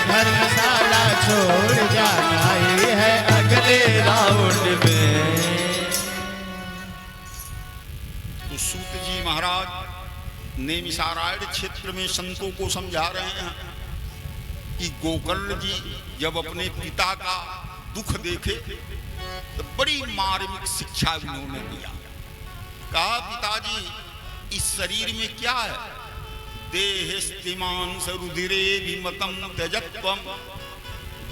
धर्मशाला छोड़ जाना ही है अगले राउंड में। तो सूत जी महाराज नेमिषारण्य क्षेत्र में संतों को समझा रहे हैं कि गोकर्ण जी जब अपने पिता का दुख देखे तो बड़ी मार्मिक शिक्षा उन्होंने दिया। कहा पिताजी इस शरीर में क्या है, देहस्तिमांस रुधिरे विमतम त्यजत्वम,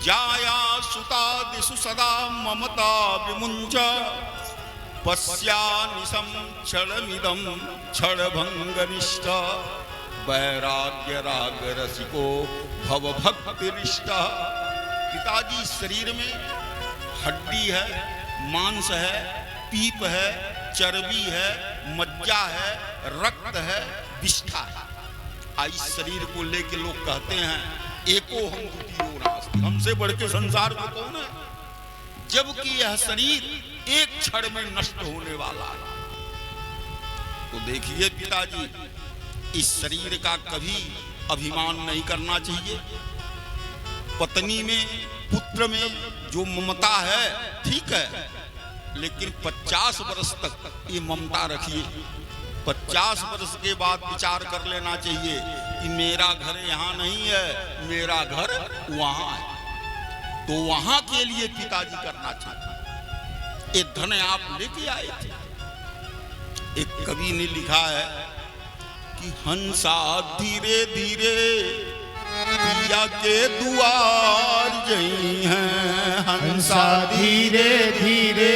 जाया सुता दिशु सदा ममता विमुंच, पश्यानिशं क्षणमिदं क्षणभंगनिष्ठ, वैराग्य राग रसिको भवभक्तिनिष्ठ। पिताजी शरीर में हड्डी है, मांस है, पीप है, चर्बी है, मज्जा है, रक्त है, विष्ठा है। इस शरीर को लेके लोग कहते हैं एको हम द्वितीयो नास्ति, हमसे बढ़ के संसार में कौन है, जबकि यह शरीर एक क्षण में नष्ट होने वाला है। तो देखिए पिताजी इस शरीर का कभी अभिमान नहीं करना चाहिए। पत्नी में पुत्र में जो ममता है ठीक है, लेकिन 50 वर्ष तक ये ममता रखिए। 50 वर्ष के बाद विचार कर लेना चाहिए कि मेरा घर यहाँ नहीं है, मेरा घर वहाँ है। तो वहाँ के लिए पिताजी करना चाहिए। ये धन आप लेके आए थे। एक कवि ने लिखा है कि हंसा धीरे धीरे पिया के दुआर जई हैं, हंसा धीरे धीरे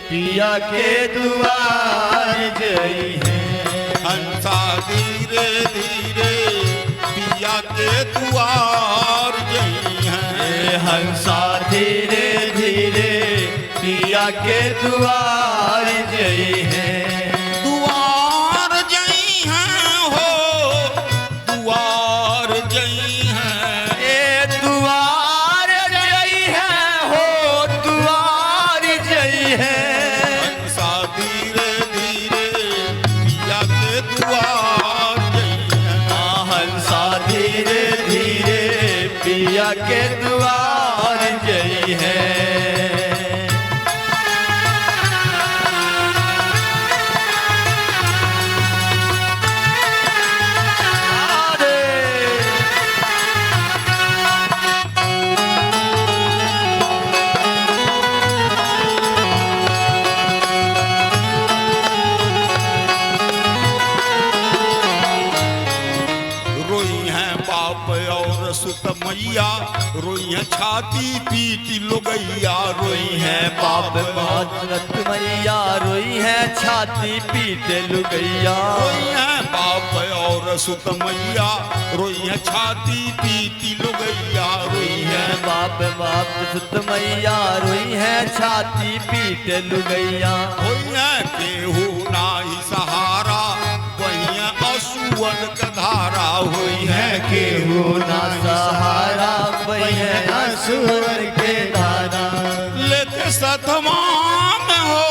पिया के दुआर जई हैं। हंसा धीरे धीरे पिया के दुआर जई हैं। हंसा धीरे धीरे पिया के दुआर जई हैं। दुआर जई हैं हो, दुआर जई हैं। ए दुआर जई हैं हो, दुआर जई हैं। हंसा धीरे धीरे पिया के दुआर जई हैं। हंसा धीरे धीरे पिया के दुआर जई हैं। सुत मैया रोई है छाती पीटी लोगैया, रोई है बाप मात मैया, रोई है छाती पीट लुगैया। रोई है बाप और सुत मैया, रोई है छाती पीटी लोगैया। रोई है बाप बाप सुत मैया, रोई है छाती पीट लुगैया। रोई है केहू नाही सहारा असुअन का धारा हुई है केहू ना सहारा बहे असुर के धारा। लेके सतमा में हो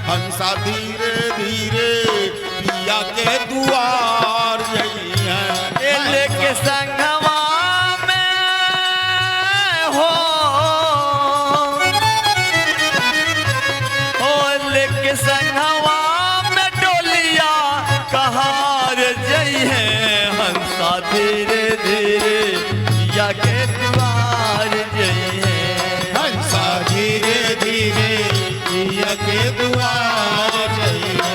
हंसा धीरे धीरे पिया के दुआर यही है। लेके संगवा में हो लेके संगवा में डोलिया कहार जई है हंसा धीरे धीरे पिया के दुआर जई है। हंसा धीरे धीरे पिया के दुआर जई है।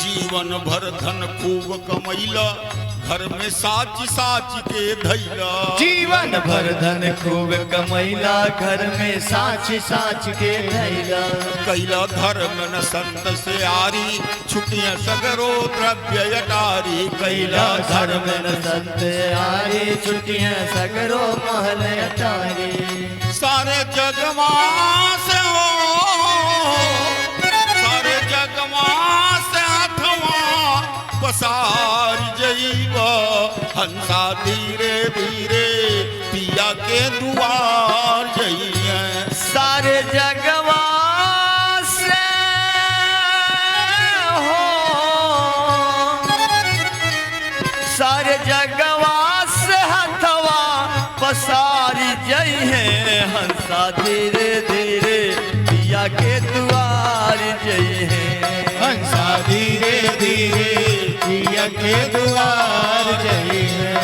जीवन भर धन खूब कमैला घर में साच साच के धैला। जीवन भर धन खूब कमैला घर में साच साच के धैला। कैला धर्म न संत से आरी छुटिया सगरो द्रव्य अटारी। कैला धर्म न संत आरी छुटिया सगरो महल अटारी। सारे जगमा से हो सारे जगमा से पसार जईब हंसा धीरे धीरे पिया के दुआर जइए। सारे जगवा से हो सारे जगवा से हथवा पसारी जई है हंसा धीरे धीरे पिया के दुआर जई है। हंसा धीरे धीरे पिया के दुआर जई है।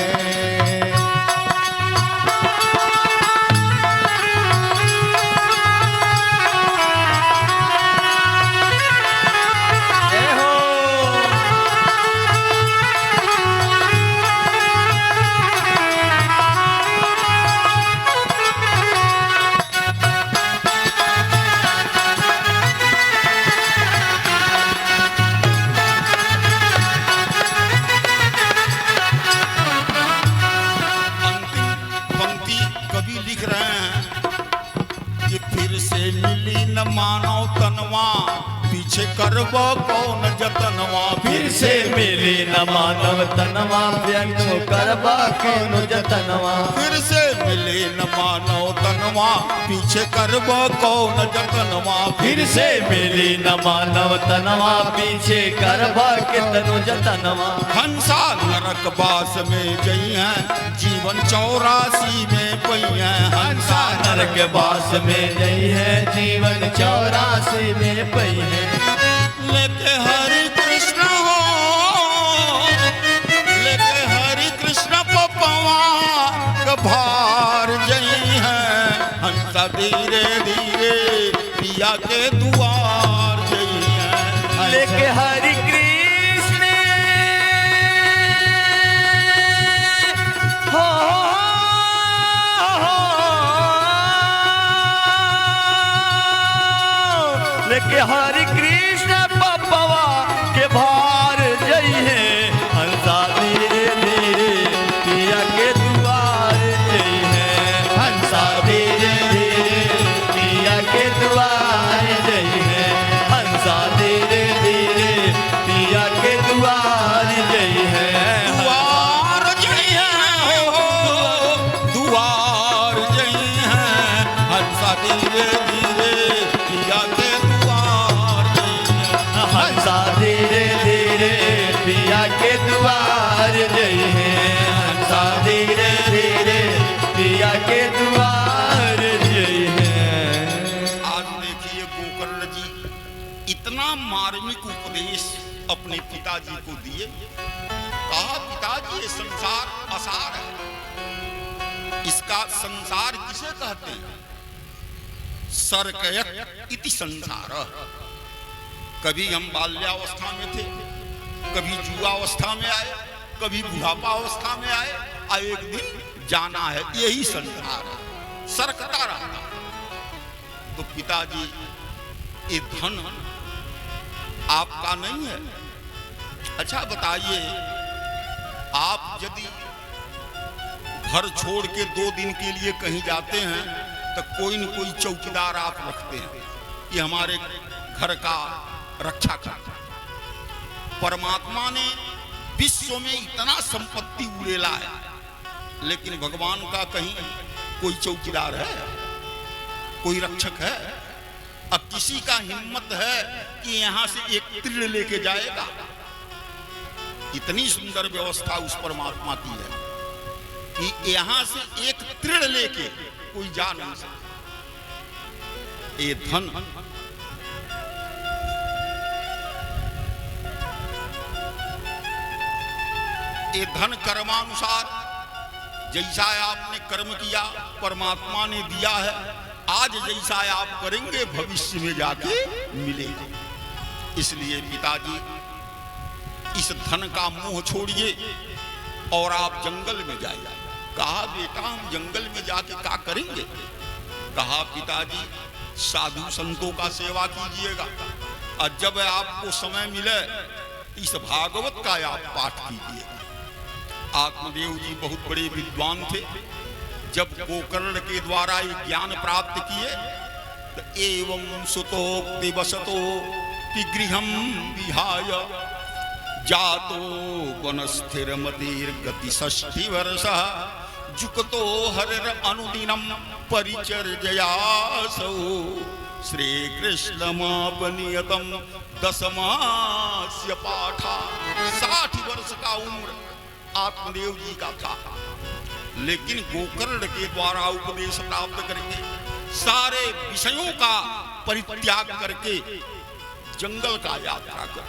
मानो तनवा पीछे करब कौन जतनवा। फिर से मिली न मानव तनवा व्यंगो करबा कौन जतनवा। फिर से मिली न मानव तनवा पीछे करब कौन जतनवा। फिर से मिली न मानव तनवा पीछे करबा के तनु जतनवा। हंसा नरक बास में जई है जीवन 84 में पई है। हंसा नरक बास में जई है जीवन 84 में पई है। लेके हरि कृष्ण हो लेके हरि कृष्ण पपवा भार जई है हंसा धीरे धीरे पिया के दुआर जई है। लेके हरि कृष्ण हो लेके हरि कृष्ण पपवा के भार जई है हंसा धीरे धीरे पिया के दुआर जई है। हंसा धीरे धीरे पिया के दुआर जई है। हंसा धीरे धीरे पिया के दुआर जई है। दुआर जई है हो दुआर जई है हंसा धीरे धीरे पिया के हंसा धीरे धीरे पिया के दुआर पिताजी को दिए। कहा पिताजी ये संसार असार है, इसका संसार किसे कहते हैं? सर्कयत इति संसार। कभी हम बाल्यावस्था में थे, कभी युवावस्था में आए, कभी बुढ़ापावस्था में आए, और एक दिन जाना है, यही संसार है, सरकता रहता। तो पिताजी ये धन आपका नहीं है। अच्छा बताइए, आप यदि घर छोड़ के 2 दिन के लिए कहीं जाते हैं तो कोई न कोई चौकीदार आप रखते हैं कि हमारे घर का रक्षा करता। परमात्मा ने विश्व में इतना संपत्ति उड़ेला है, लेकिन भगवान का कहीं कोई चौकीदार है, कोई रक्षक है? अब किसी का हिम्मत है कि यहां से एक तीर लेके जाएगा? इतनी सुंदर व्यवस्था उस परमात्मा की है कि यहां से एक तीर लेके कोई जा नहीं सकता। ये धन ये धन कर्मानुसार जैसा आपने कर्म किया परमात्मा ने दिया है। आज जैसा आप करेंगे भविष्य में जाके मिलेगा। इसलिए पिताजी इस धन का मोह छोड़िए और आप जंगल में जाइए। कहा बेटा हम जंगल में जाके क्या करेंगे? कहा पिताजी साधु संतों का सेवा कीजिएगा, और जब आपको समय मिले इस भागवत का आप पाठ कीजिएगा। आत्मदेव जी बहुत बड़े विद्वान थे। जब गोकर्ण के द्वारा ये ज्ञान प्राप्त किए तो एवं सुतोक्ति वसतो कि गृहम विहाय जातो वनस्थिर मदीर गति 60 वर्ष जुकतो हरिर अनुदिनम परिचर्ययासौ श्री कृष्णमापनियतम 10मास्य पाठा। 60 वर्ष का उम्र आत्मदेव जी का था, लेकिन गोकर्ण के द्वारा उपदेश प्राप्त करके सारे विषयों का परित्याग करके जंगल का यात्रा कर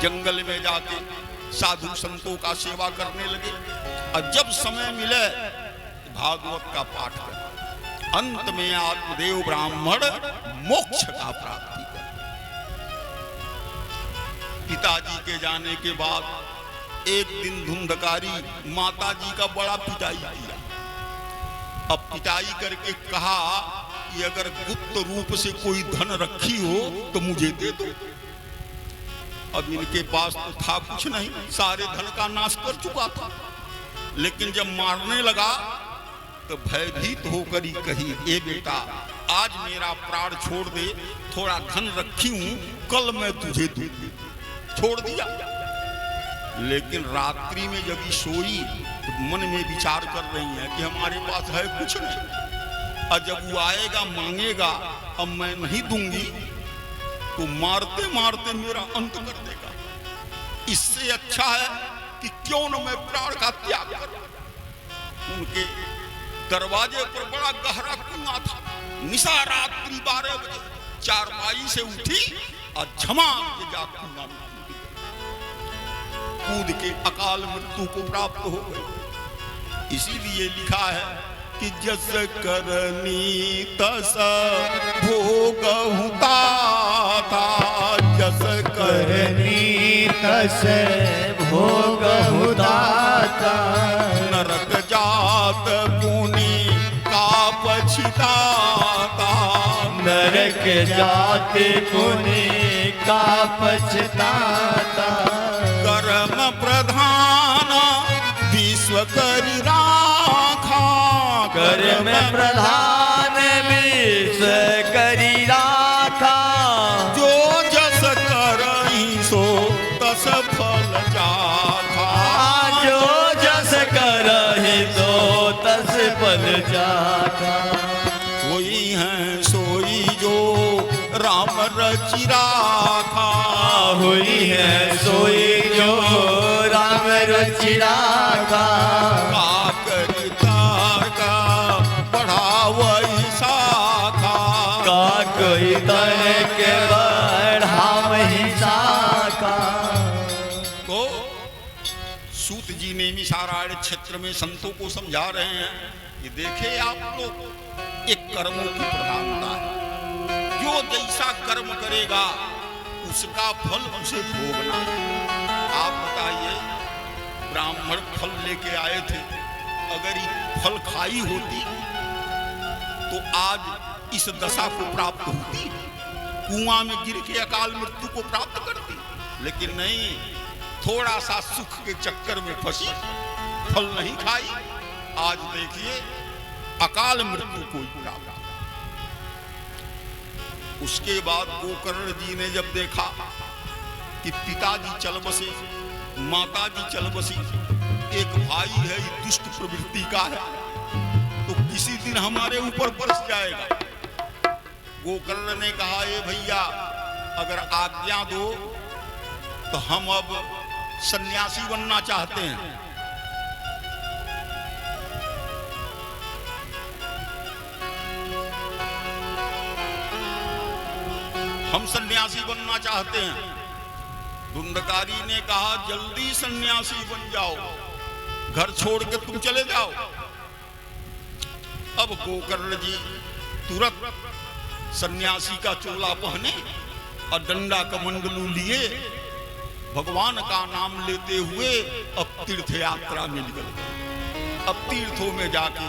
जंगल में जाके साधु संतों का सेवा करने लगे। और जब समय मिले भागवत का पाठ कर अंत में आत्मदेव ब्राह्मण मोक्ष का प्राप्ति कर। पिताजी के जाने के बाद एक दिन धुंधकारी माता जी का बड़ा पिटाई किया। अब पिटाई करके कहा कि अगर गुप्त रूप से कोई धन रखी हो तो मुझे दे दो। अब इनके पास तो था कुछ नहीं, सारे धन का नाश कर चुका था। लेकिन जब मारने लगा तो भयभीत होकर ही कही, ए बेटा आज मेरा प्राण छोड़ दे, थोड़ा धन रखी हूं, कल मैं तुझे दूंगी। छोड़ दिया। लेकिन रात्रि में जब ये सोई तो मन में विचार कर रही है कि हमारे पास है कुछ नहीं, और जब वो आएगा मांगेगा अब मैं नहीं दूंगी तो मारते मारते मेरा अंत कर देगा। इससे अच्छा है कि क्यों न मैं प्राण का त्याग करूं। उनके दरवाजे पर बड़ा गहरा कुआं था। निशा रात्रि 12 बजे चारपाई से उठी और झमाक के जा कुआं में कूद के अकाल मृत्यु को प्राप्त हो गए। इसीलिए लिखा है कि जस करनी तस भोगहु ताता, जस करनी तस भोगहु ताता। नरक जात पुनि का पछताता, नरक जात पुनि का पछताता। कर्म प्रधान विश्व करि राखा, कर्म प्रधान विश्व करि राखा। जो जस करहि सो तस फल जाखा, जो जस करहि सो तस फल जाखा। कोई है सोई जो राम रचि राखा, हुई है सोई जो राम रचि राखा। काकरि तार का बढ़ावई शाखा, का कोई तर के बढ़ावहि शाखा। नेमिषारण्य क्षेत्र में संतों को समझा रहे हैं कि देखे आप लोग एक कर्मों की प्रधानता है, जो जैसा कर्म करेगा उसका फल उसे भोगना है। आप बताइए, ब्राह्मण फल लेके आए थे, अगर ये फल खाई होती तो आज इस दशा को प्राप्त होती, कुआं में गिर के अकाल मृत्यु को प्राप्त करती, लेकिन नहीं, थोड़ा सा सुख के चक्कर में फंसी, फल नहीं खाई, आज देखिए अकाल मृत्यु को प्राप्त। उसके बाद गोकर्ण जी ने जब देखा कि पिताजी चल बसे, माताजी चल बसी, एक भाई है ये दुष्ट प्रवृत्ति का है, तो किसी दिन हमारे ऊपर बरस जाएगा। गोकर्ण ने कहा, ए भैया अगर आज्ञा दो तो हम अब सन्यासी बनना चाहते हैं। हम सन्यासी बनना चाहते हैं। धुंधकारी ने कहा, जल्दी सन्यासी बन जाओ, घर छोड़ के तुम चले जाओ। अब गोकर्ण जी तुरंत सन्यासी का चोला पहने और डंडा कमंडलू लिए, भगवान का नाम लेते हुए अब तीर्थ यात्रा में निकल गए। अब तीर्थों में जाके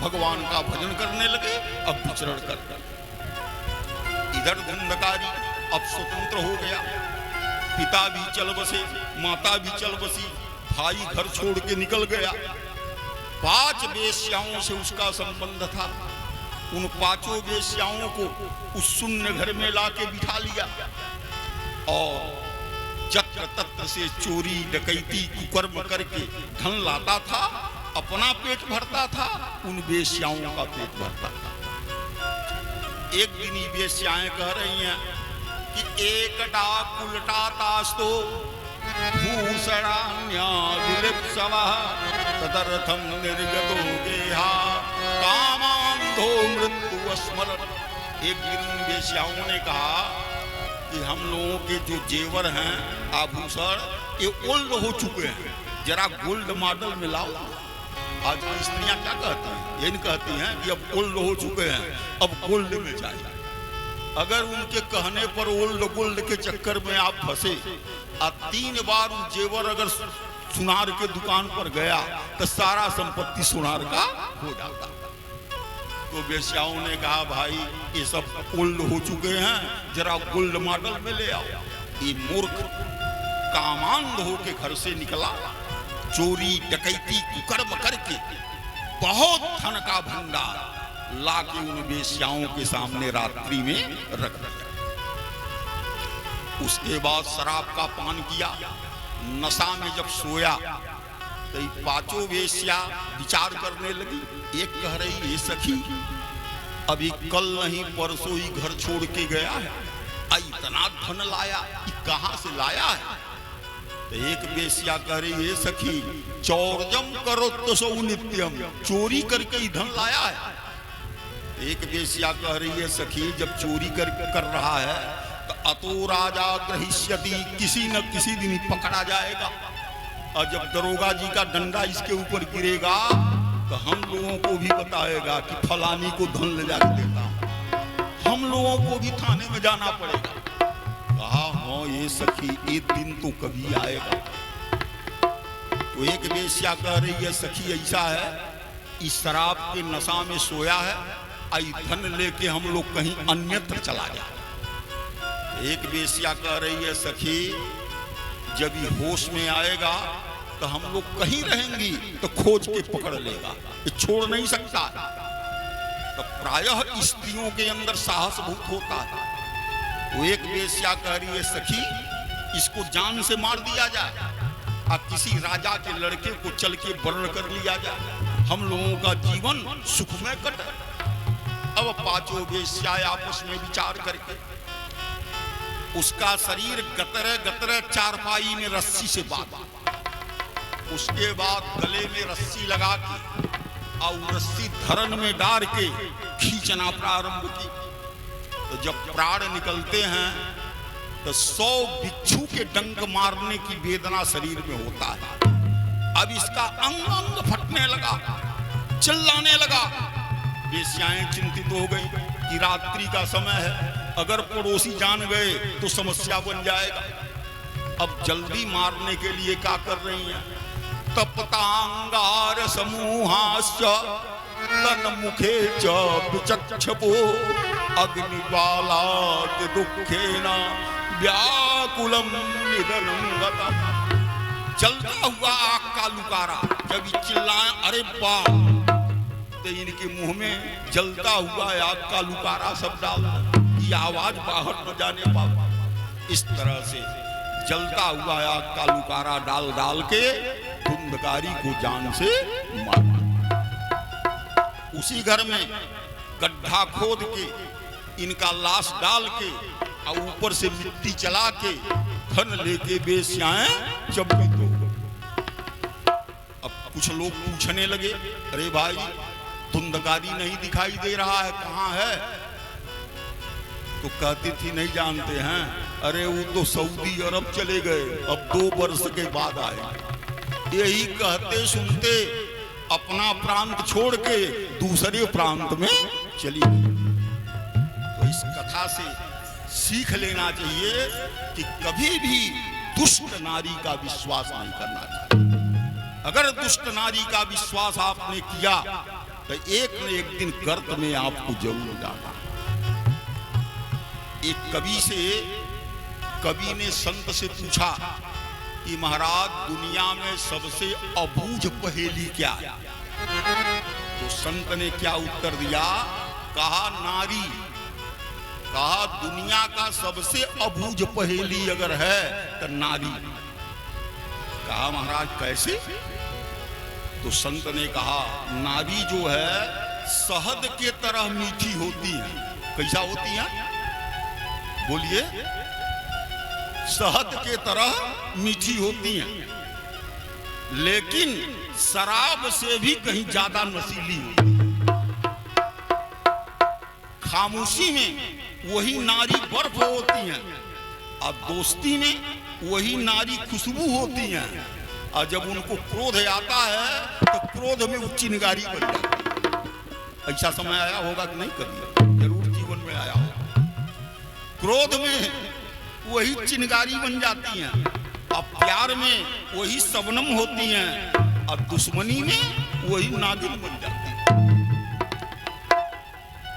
भगवान का भजन करने लगे। अब विचरण कर इधर धुंधकारी अब स्वतंत्र हो गया, पिता भी चल बसे, माता भी चल बसी, भाई घर छोड़ के निकल गया। 5 वेश्याओं से उसका संबंध था, उन 5 वेश्याओं को उस शून्य घर में लाके बिठा लिया और जत्र तत्र से चोरी डकैती कुकर्म करके धन लाता था, अपना पेट भरता था, उन वेश्याओं का पेट भरता था। एक दिन ही वेश्याएं कह रही हैं कि एक डाक उल्टा तास्तो भूषणान्यादिलिप्सवः तदर्थं निर्गतो गेहा कामान्धो मृत्यु स्मरण। एक दिन वेश्याओं ने कहा कि हम लोगों के जो जेवर हैं, आभूषण, ये ओल्ड हो चुके हैं, जरा गोल्ड मॉडल में लाओ। आज की स्त्रियां क्या कहती हैं? ये नहीं कहती हैं कि अब ओल्ड हो चुके हैं, अब गोल्ड में चाहिए। अगर उनके कहने पर ओल्ड गोल्ड के चक्कर में आप फंसे और 3 बार जेवर अगर सुनार के दुकान पर गया तो सारा संपत्ति सुनार का हो जाता। तो वेश्याओं ने कहा, भाई ये सब ओल्ड हो चुके हैं, जरा गोल्ड मॉडल में ले आओ। ये मूर्ख कामांध होके घर से निकला, चोरी डकैती कुकर्म करके बहुत धन का भंडार लाके उन वेश्याओं के सामने रात्रि में रख दिया। उसके बाद शराब का पान किया, नशा में जब सोया तो 5 वेश्या विचार करने लगी। एक कह रही, ये सखी अभी कल नहीं परसों ही घर छोड़ के गया है, इतना धन लाया, कहां से लाया है? तो एक वेश्या कह रही, ये सखी चौर्जम करो तो सौ नित्यम, चोरी करके ही धन लाया है। एक वेश्या कह रही है, सखी जब चोरी कर रहा है तो अतो राजा ग्रहिष्यति, किसी न किसी दिन पकड़ा जाएगा, और जब दरोगा जी का डंडा इसके ऊपर गिरेगा तो हम लोगों को भी बताएगा कि फलानी को धन ले जाकर देता हूं, हम लोगों को भी थाने में जाना पड़ेगा। कहा, हाँ ये सखी एक दिन तो कभी आएगा। तो एक वेश्या कह रही है, सखी ऐसा है, इस शराब के नशा में सोया है, आई धन लेके हम लोग कहीं अन्यत्र चला जाए। एक वेश्या कह रही है, सखी जब ये होश में आएगा तो हम लोग कहीं रहेंगी तो खोज के पकड़ लेगा, ये छोड़ नहीं सकता। तो प्रायः स्त्रियों के अंदर साहस बहुत होता है। वो एक वेश्या कह रही है, सखी इसको जान से मार दिया जाए और किसी राजा के लड़के को चल के वर्ण कर लिया जाए, हम लोगों का जीवन सुखमय कटे। अब 5 वेश्या आपस में विचार करके उसका शरीर गतरे गतरे चारपाई में रस्सी से बांधा, उसके बाद गले में रस्सी लगा के और रस्सी धरन में डाल के खींचना प्रारंभ की। तो जब प्राण निकलते हैं तो 100 बिच्छू के डंक मारने की वेदना शरीर में होता है। अब इसका अंग अंग फटने लगा, चिल्लाने लगा। वेश्याएं चिंतित हो गई कि रात्रि का समय है, अगर पड़ोसी जान गए तो समस्या बन जाएगा। अब जल्दी मारने के लिए क्या कर रही हैं? तप्तांगार समूहाश्च तन मुखे च विचक्षपो अग्निज्वालात् दुःखेन व्याकुलम निधनं गतम्। जलता हुआ आग का लुकारा। जब चिल्लाए अरे बाप, तो इनके मुंह में जलता हुआ आग का लुकारा सब डाल ये आवाज बाहर न जाने पाओ। इस तरह से जलता हुआ आग का लुकारा डाल डाल के धुंधकारी को जान से मारा। उसी घर में गड्ढा खोद के इनका लाश डाल के और ऊपर से मिट्टी चला के धन लेके वेश्याएं चंपित हो गई। अब कुछ लोग पूछने लगे, अरे भाई धुंधकारी नहीं दिखाई दे रहा है, कहाँ है? तो कहती थी नहीं जानते हैं, अरे वो तो सऊदी अरब चले गए, अब 2 वर्ष के बाद आए। यही कहते सुनते अपना प्रांत छोड़ के दूसरे प्रांत में चली गई। तो इस कथा से सीख लेना चाहिए कि कभी भी दुष्ट नारी का विश्वास नहीं करना चाहिए। अगर दुष्ट नारी का विश्वास आपने किया तो एक न एक दिन गर्त में आपको जरूर जाना। एक कवि ने संत से पूछा कि महाराज दुनिया में सबसे अबूझ पहेली क्या है? तो संत ने क्या उत्तर दिया? कहा नारी। कहा दुनिया का सबसे अबूझ पहेली अगर है तो नारी। कहा महाराज कैसे? तो संत ने कहा नारी जो है शहद के तरह मीठी होती है। कैसा होती है? बोलिए। शहद के तरह मीठी होती हैं, लेकिन शराब से भी कहीं ज्यादा नशीली होती है। खामोशी में वही नारी बर्फ होती हैं और दोस्ती में वही नारी खुशबू होती हैं, और जब उनको क्रोध आता है तो क्रोध में वो चिंगारी बन जाती है। ऐसा समय आया होगा कि नहीं? कभी जरूर जीवन में आया होगा। क्रोध में वही चिंगारी बन जाती हैं, और प्यार में वही शबनम होती हैं, और दुश्मनी में वही नागिन बन जाती है।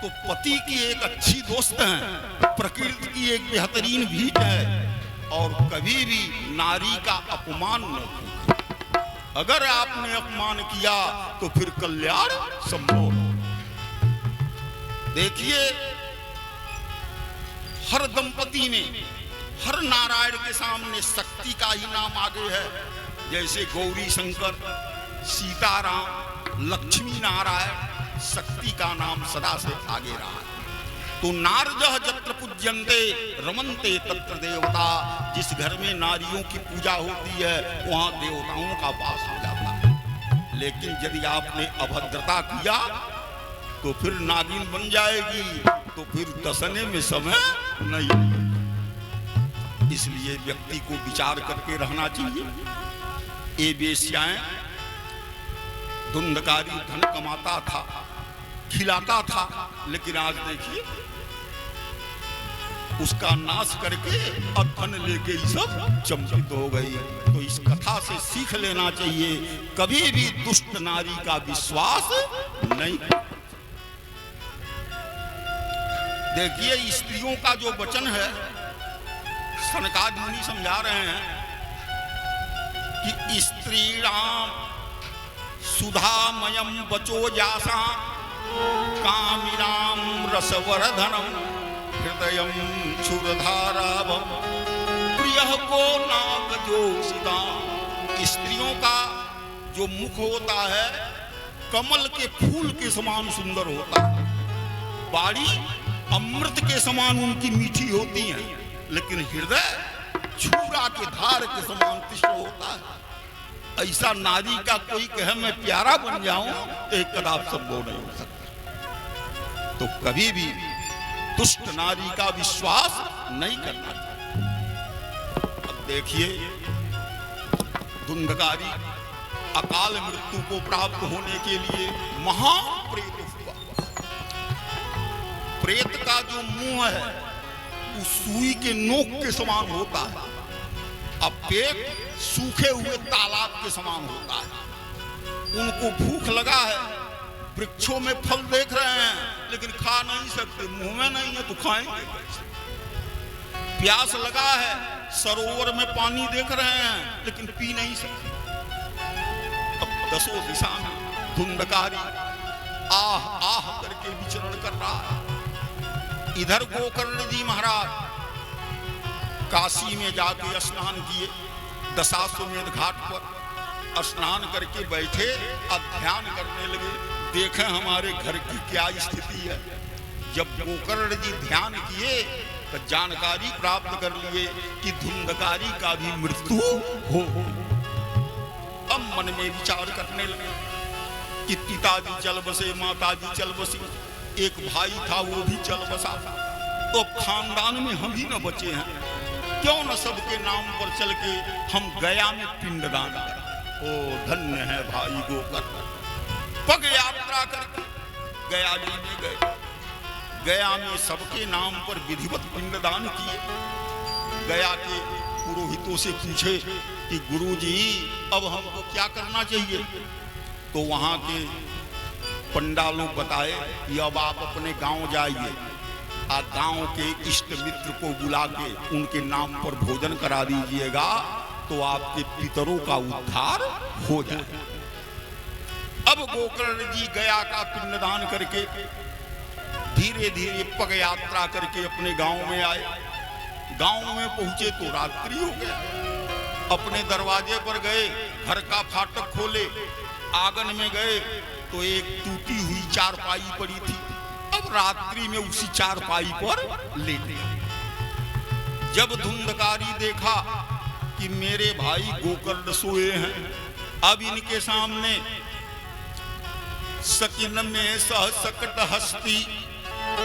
तो पति की एक अच्छी दोस्त है, प्रकृति की एक बेहतरीन भीट है, और कभी भी नारी का अपमान न कीजिए। अगर आपने अपमान किया तो फिर कल्याण संभव। देखिए हर दंपति में हर नारायण के सामने शक्ति का ही नाम आगे है। जैसे गौरी शंकर, सीताराम, लक्ष्मी नारायण, शक्ति का नाम सदा से आगे रहा है। तो नारजः जत्र पूज्यन्ते रमन्ते तत्र देवता। जिस घर में नारियों की पूजा होती है वहां देवताओं का वास हो जाता है। लेकिन यदि आपने अभद्रता किया तो फिर नागिन बन जाएगी, तो फिर दसने में समय नहीं। इसलिए व्यक्ति को विचार करके रहना चाहिए। ये वेश्याएं धुंधकारी धन कमाता था, खिलाता था, लेकिन आज देखिए उसका नाश करके और धन लेके ही सब चंपित हो गई। तो इस कथा से सीख लेना चाहिए, कभी भी दुष्ट नारी का विश्वास नहीं। देखिए स्त्रियों का जो वचन है, सनकादि मुनि समझा रहे हैं कि स्त्रीणाम सुधामयम वचो जासा कामिनाम रसवर्धनम हृदयम क्षुरधारावम प्रियः को नागजोषिता। स्त्रियों का जो मुख होता है कमल के फूल के समान सुंदर होता है, बाड़ी अमृत के समान उनकी मीठी होती है, लेकिन हृदय छुरा के धार के समान तीक्ष्ण होता है। ऐसा नारी का कोई कहे मैं प्यारा बन जाऊं तो एक कदापि संभव नहीं हो सकता। तो कभी भी दुष्ट नारी का विश्वास नहीं करना चाहिए। अब देखिए धुंधकारी अकाल मृत्यु को प्राप्त होने के लिए महाप्रेत हुआ। प्रेत का जो मुंह है वो सुई के नोक के समान होता है, अब पेट सूखे हुए तालाब के समान होता है। उनको भूख लगा है, वृक्षों में फल देख रहे हैं लेकिन खा नहीं सकते, मुंह में नहीं है तो खाएंगे कैसे? प्यास लगा है, सरोवर में पानी देख रहे हैं लेकिन पी नहीं सकते। अब दसों दिशा में धुंधकारी आह आह करके विचरण कर रहा है। इधर गोकर्ण जी महाराज काशी में जाके स्नान किए, दशाश्वमेध घाट पर स्नान करके बैठे और ध्यान करने लगे, देखें हमारे घर की क्या स्थिति है। जब गोकर्ण जी ध्यान किए तो जानकारी प्राप्त कर लिए कि धुंधकारी का भी मृत्यु हो। अब मन में विचार करने लगे कि पिताजी चल बसे, माताजी चल बसी, एक भाई था वो भी चल बसा, तो खानदान में हम ही न बचे हैं, क्यों न सबके नाम पर चल के हम गया में पिंडदान करें। ओ धन्य है भाई गोकर्ण। पग यात्रा करके गया जी में गए, गया में सबके नाम पर विधिवत पिंडदान किए। गया के पुरोहितों से पूछे कि गुरुजी अब हमको क्या करना चाहिए, तो वहां के पंडालों बताए कि अब आप अपने गांव जाइए और गांव के इष्ट मित्र को बुला के उनके नाम पर भोजन करा दीजिएगा तो आपके पितरों का उद्धार हो जाए। अब गोकर्ण जी गया का पिंडदान करके धीरे धीरे पग यात्रा करके अपने गांव में आए। गांव में पहुंचे तो रात्रि हो गई। अपने दरवाजे पर गए, घर का फाटक खोले, आंगन में गए तो एक टूटी हुई चारपाई पड़ी थी। अब रात्रि में उसी चारपाई पर लेटे। जब धुंधकारी देखा कि मेरे भाई गोकर्ण सोए हैं, अब इनके सामने सकिन में सह सकट हस्ती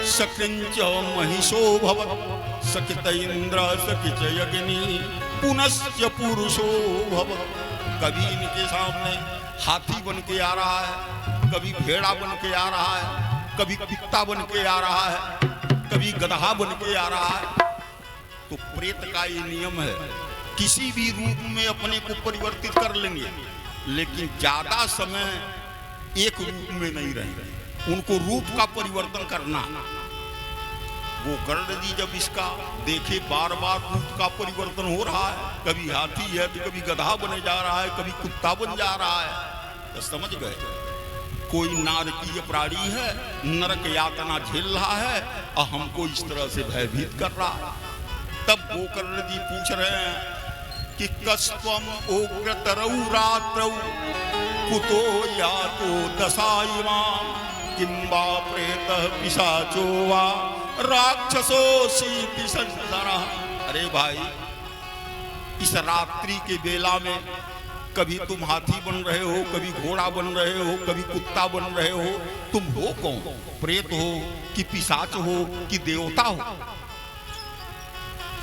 सकिंच महिषो भवत् सकित इंद्र सकिच यज्ञनी पुनश्च पुरुषो भवत्। कभी इनके सामने हाथी बन के आ रहा है, कभी भेड़ा बन के आ रहा है, कभी कुत्ता बन के आ रहा है, कभी गधा बन के आ रहा है। तो प्रेत का ये नियम है, किसी भी रूप में अपने को परिवर्तित कर लेंगे लेकिन ज्यादा समय एक रूप में नहीं रहेंगे, उनको रूप का परिवर्तन करना। गोकर्ण जी जब इसका देखे बार बार रूप का परिवर्तन हो रहा है, कभी हाथी है तो कभी गधा बने जा रहा है, कभी कुत्ता बन जा रहा है, तो समझ गए कोई नारकीय प्राणी है, नरक यातना झेल रहा है और हमको इस तरह से भयभीत कर रहा है। तब गोकर्ण जी पूछ रहे हैं कि कस्त्वम ओग्रतरौ रात्रौ कुतो यातो दशाइमा किंबा प्रेतः पिशाचो वा राक्षसोऽसीति संसारः। अरे भाई, इस रात्रि के बेला में कभी तुम हाथी बन रहे हो, कभी घोड़ा बन रहे हो, कभी कुत्ता बन रहे हो, तुम हो कौन? प्रेत हो कि पिशाच हो कि देवता हो?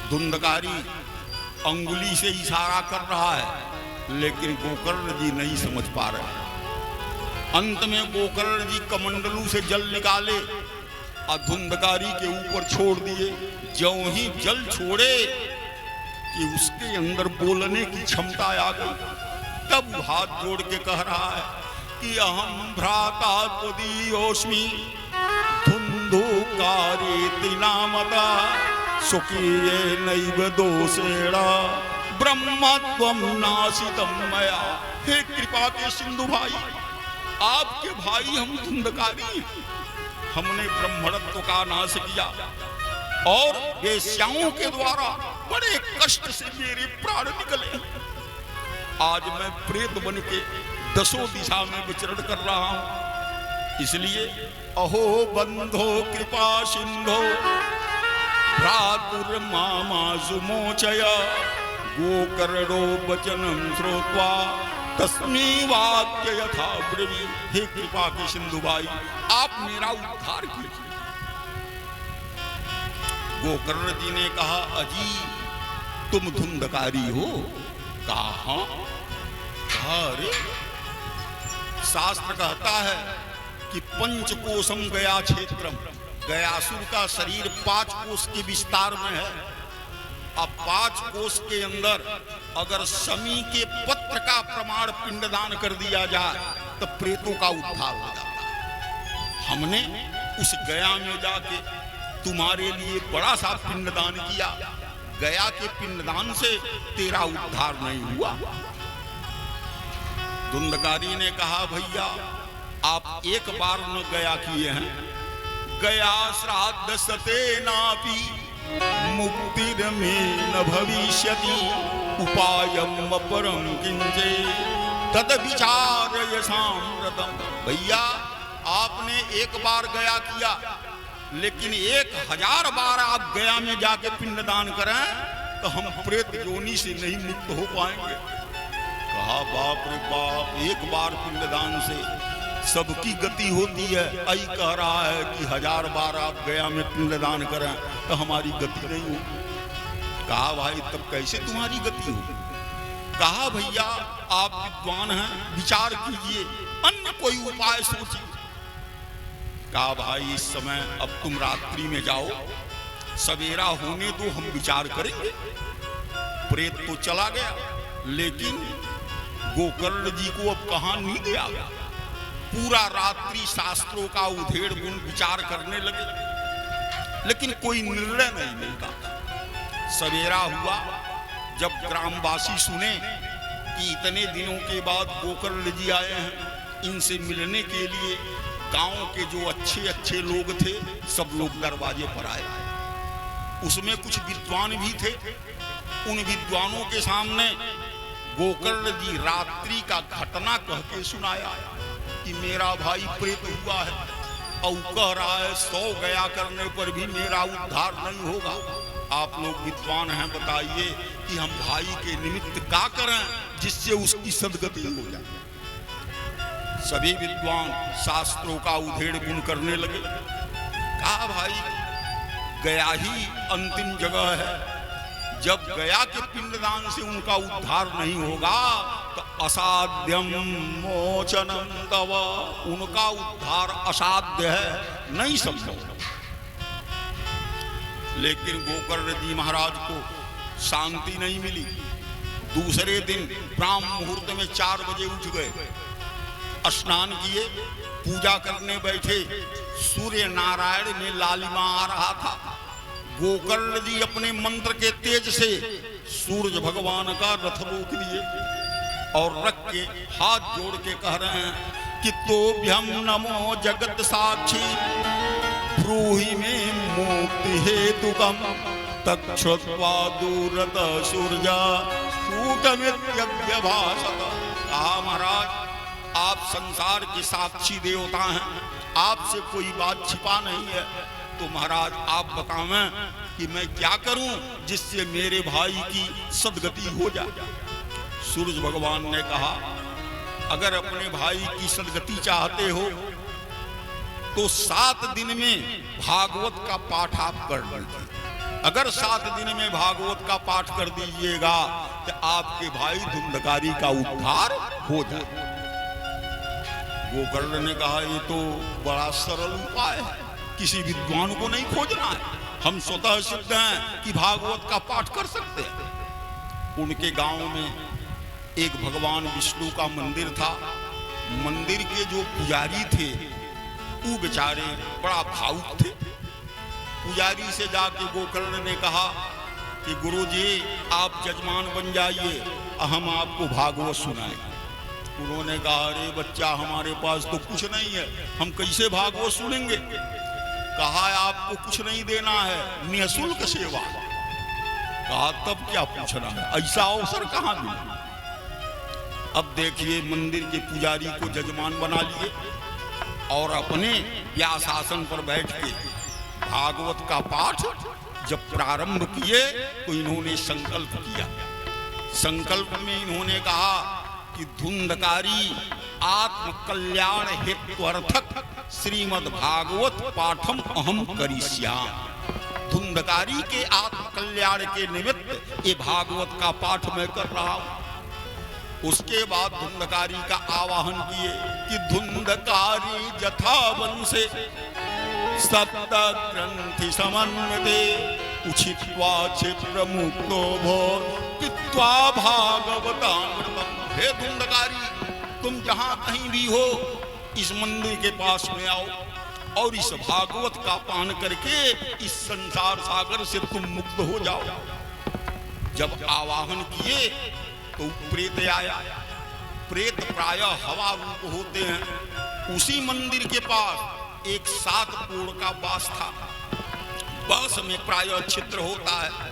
धुंधकारी अंगुली से इशारा कर रहा है लेकिन गोकर्ण जी नहीं समझ पा रहे। अंत में गोकर्ण जी कमंडलू से जल निकाले और धुंधकारी के ऊपर छोड़ दिए। ज्यों ही जल छोड़े कि उसके अंदर बोलने की क्षमता आ गई। तब हाथ जोड़ के कह रहा है कि अहम भ्राता त्वदीयोऽस्मि धुंधुकारेति नामता स्वकीये नैव दोषेण ब्रह्मत्वं नाशितं मया। हे कृपा के सिंधु भाई, आपके भाई हम धुंधकारी, हमने ब्रह्मणत्व का नाश किया और वेश्याओं के द्वारा बड़े कष्ट से मेरे प्राण निकले। आज मैं प्रेत बन के दसों दिशा में विचरण कर रहा हूं। इसलिए अहो बंधो कृपा सिंधो भ्रातुर्मामासुमोचय गोकर्णो वचनं श्रुत्वा तस्मै वाक्य यथा ब्रवी। हे कृपा के सिंधु भाई, आप मेरा उद्धार कीजिए। गोकर्ण जी ने कहा, अजी तुम धुंधकारी हो? कहा हाँ। अरे शास्त्र कहता है कि पंचकोशम गया क्षेत्रम, गयासुर का शरीर 5 कोश के विस्तार में है। अब 5 कोश के अंदर अगर शमी के पत्र का प्रमाण पिंडदान कर दिया जाए तो प्रेतों का उद्धार हो जाता है। हमने उस गया में जाके तुम्हारे लिए बड़ा सा पिंडदान किया, गया के पिंडदान से तेरा उद्धार नहीं हुआ। धुंधकारी ने कहा भैया आप एक बार न गया किए हैं, गया श्राद्ध सते नापि मुक्तिर्मे न भविष्यति उपायम अपरम किंचे तद विचारय साम्प्रतम। भैया आपने एक बार गया किया, लेकिन 1000 बार आप गया में जाके पिंडदान करें तो हम प्रेत योनि से नहीं मुक्त हो पाएंगे। कहा बाप रे बाप, एक बार पिंडदान से सबकी गति होती है, आई कह रहा है कि 1000 बार आप गया में पिंडदान करें तो हमारी गति नहीं हो। कहा भाई तब कैसे तुम्हारी गति हो? कहा भैया आप विद्वान हैं, विचार कीजिए, अन्य कोई उपाय सोचिए। कहा भाई इस समय अब तुम रात्रि में जाओ, सवेरा होने दो, हम विचार करेंगे। प्रेत तो चला गया, लेकिन गोकर्ण जी को अब कहाँ नींद आ गया। पूरा रात्रि शास्त्रों का उधेड़ बुन विचार करने लगे, लेकिन कोई निर्णय नहीं मिलता। सवेरा हुआ, जब ग्रामवासी सुने कि इतने दिनों के बाद गोकर्ण जी आए हैं, इनसे मिलने के लिए गांव के जो अच्छे अच्छे लोग थे सब लोग दरवाजे पर आए। उसमें कुछ विद्वान भी थे। उन विद्वानों के सामने गोकर्ण जी रात्रि का घटना कह के सुनाया कि मेरा भाई प्रेत हुआ है और कह रहा है 100 गया करने पर भी मेरा उद्धार नहीं होगा। आप लोग विद्वान हैं, बताइए कि हम भाई के निमित्त क्या करें जिससे उसकी सदगति हो जाए। सभी विद्वान शास्त्रों का उधेड़ बुन करने लगे। कहा भाई गया ही अंतिम जगह है, जब गया के पिंडदान से उनका उद्धार नहीं होगा तो असाध्यम मोचनम तव, उनका उद्धार असाध्य है, नहीं संभव। लेकिन गोकर्ण जी महाराज को शांति नहीं मिली। दूसरे दिन ब्राह्म मुहूर्त में 4 बजे उठ गए, स्नान किए, पूजा करने बैठे। सूर्य नारायण में लालिमा आ रहा था। गोकर्ण जी अपने मंत्र के तेज से सूरज भगवान का रथ रोक दिए और रख के हाथ जोड़ के कह रहे हैं कि तोभ्यम नमो जगत साक्षी ब्रूहि में मुक्ति हेतुकम तक्षत्वा दूरत सूर्या सूटमित्यभ्यभाषत। कहा महाराज आप संसार के साक्षी देवता हैं, आपसे कोई बात छिपा नहीं है, तो महाराज आप बतावें कि मैं क्या करूं जिससे मेरे भाई की सदगति हो जाए। सूरज भगवान ने कहा अगर अपने भाई की सदगति चाहते हो तो 7 दिन में भागवत का पाठ आप कर लीजिए। अगर 7 दिन में भागवत का पाठ कर दीजिएगा तो आपके भाई धुंधकारी का उद्धार हो जाए। गोकर्ण ने कहा ये तो बड़ा सरल उपाय है, किसी विद्वान को नहीं खोजना है, हम स्वतः सिद्ध हैं कि भागवत का पाठ कर सकते हैं। उनके गांव में एक भगवान विष्णु का मंदिर था। मंदिर के जो पुजारी थे वो बेचारे बड़ा भावुक थे। पुजारी से जाके गोकर्ण ने कहा कि गुरुजी आप जजमान बन जाइए, हम आपको भागवत सुनाएं। उन्होंने कहा अरे बच्चा हमारे पास तो कुछ नहीं है, हम कैसे भागवत सुनेंगे। कहा आपको कुछ नहीं देना है, निःशुल्क सेवा। कहा तब क्या पूछना है, ऐसा अवसर कहाँ मिला। अब देखिए मंदिर के पुजारी को जजमान बना लिए और अपने व्यासासन पर बैठ के भागवत का पाठ जब प्रारंभ किए तो इन्होंने संकल्प किया। संकल्प में इन्होंने कहा कि धुंधकारी आत्म कल्याण हेत्वर्थक श्रीमद् भागवत पाठम अहम करिष्यामि। धुंधकारी के आत्म कल्याण के निमित्त ये भागवत का पाठ मैं कर रहा हूं। उसके बाद धुंधकारी का आवाहन किए कि धुंधकारी जथावन से सप्त ग्रंथि समन्वते उछित्वा क्षिप्र मुक्तो भो पित्वा भागवतामृतम। हे धुंधकारी, तुम जहां कहीं भी हो इस मंदिर के पास में आओ और इस भागवत का पान करके इस संसार सागर से तुम मुक्त हो जाओ। जब आवाहन किए तो प्रेत आया। प्रेत प्रायः हवा रूप होते हैं। उसी मंदिर के पास एक 7 कोण का बास था। बास में प्रायः छिद्र होता है।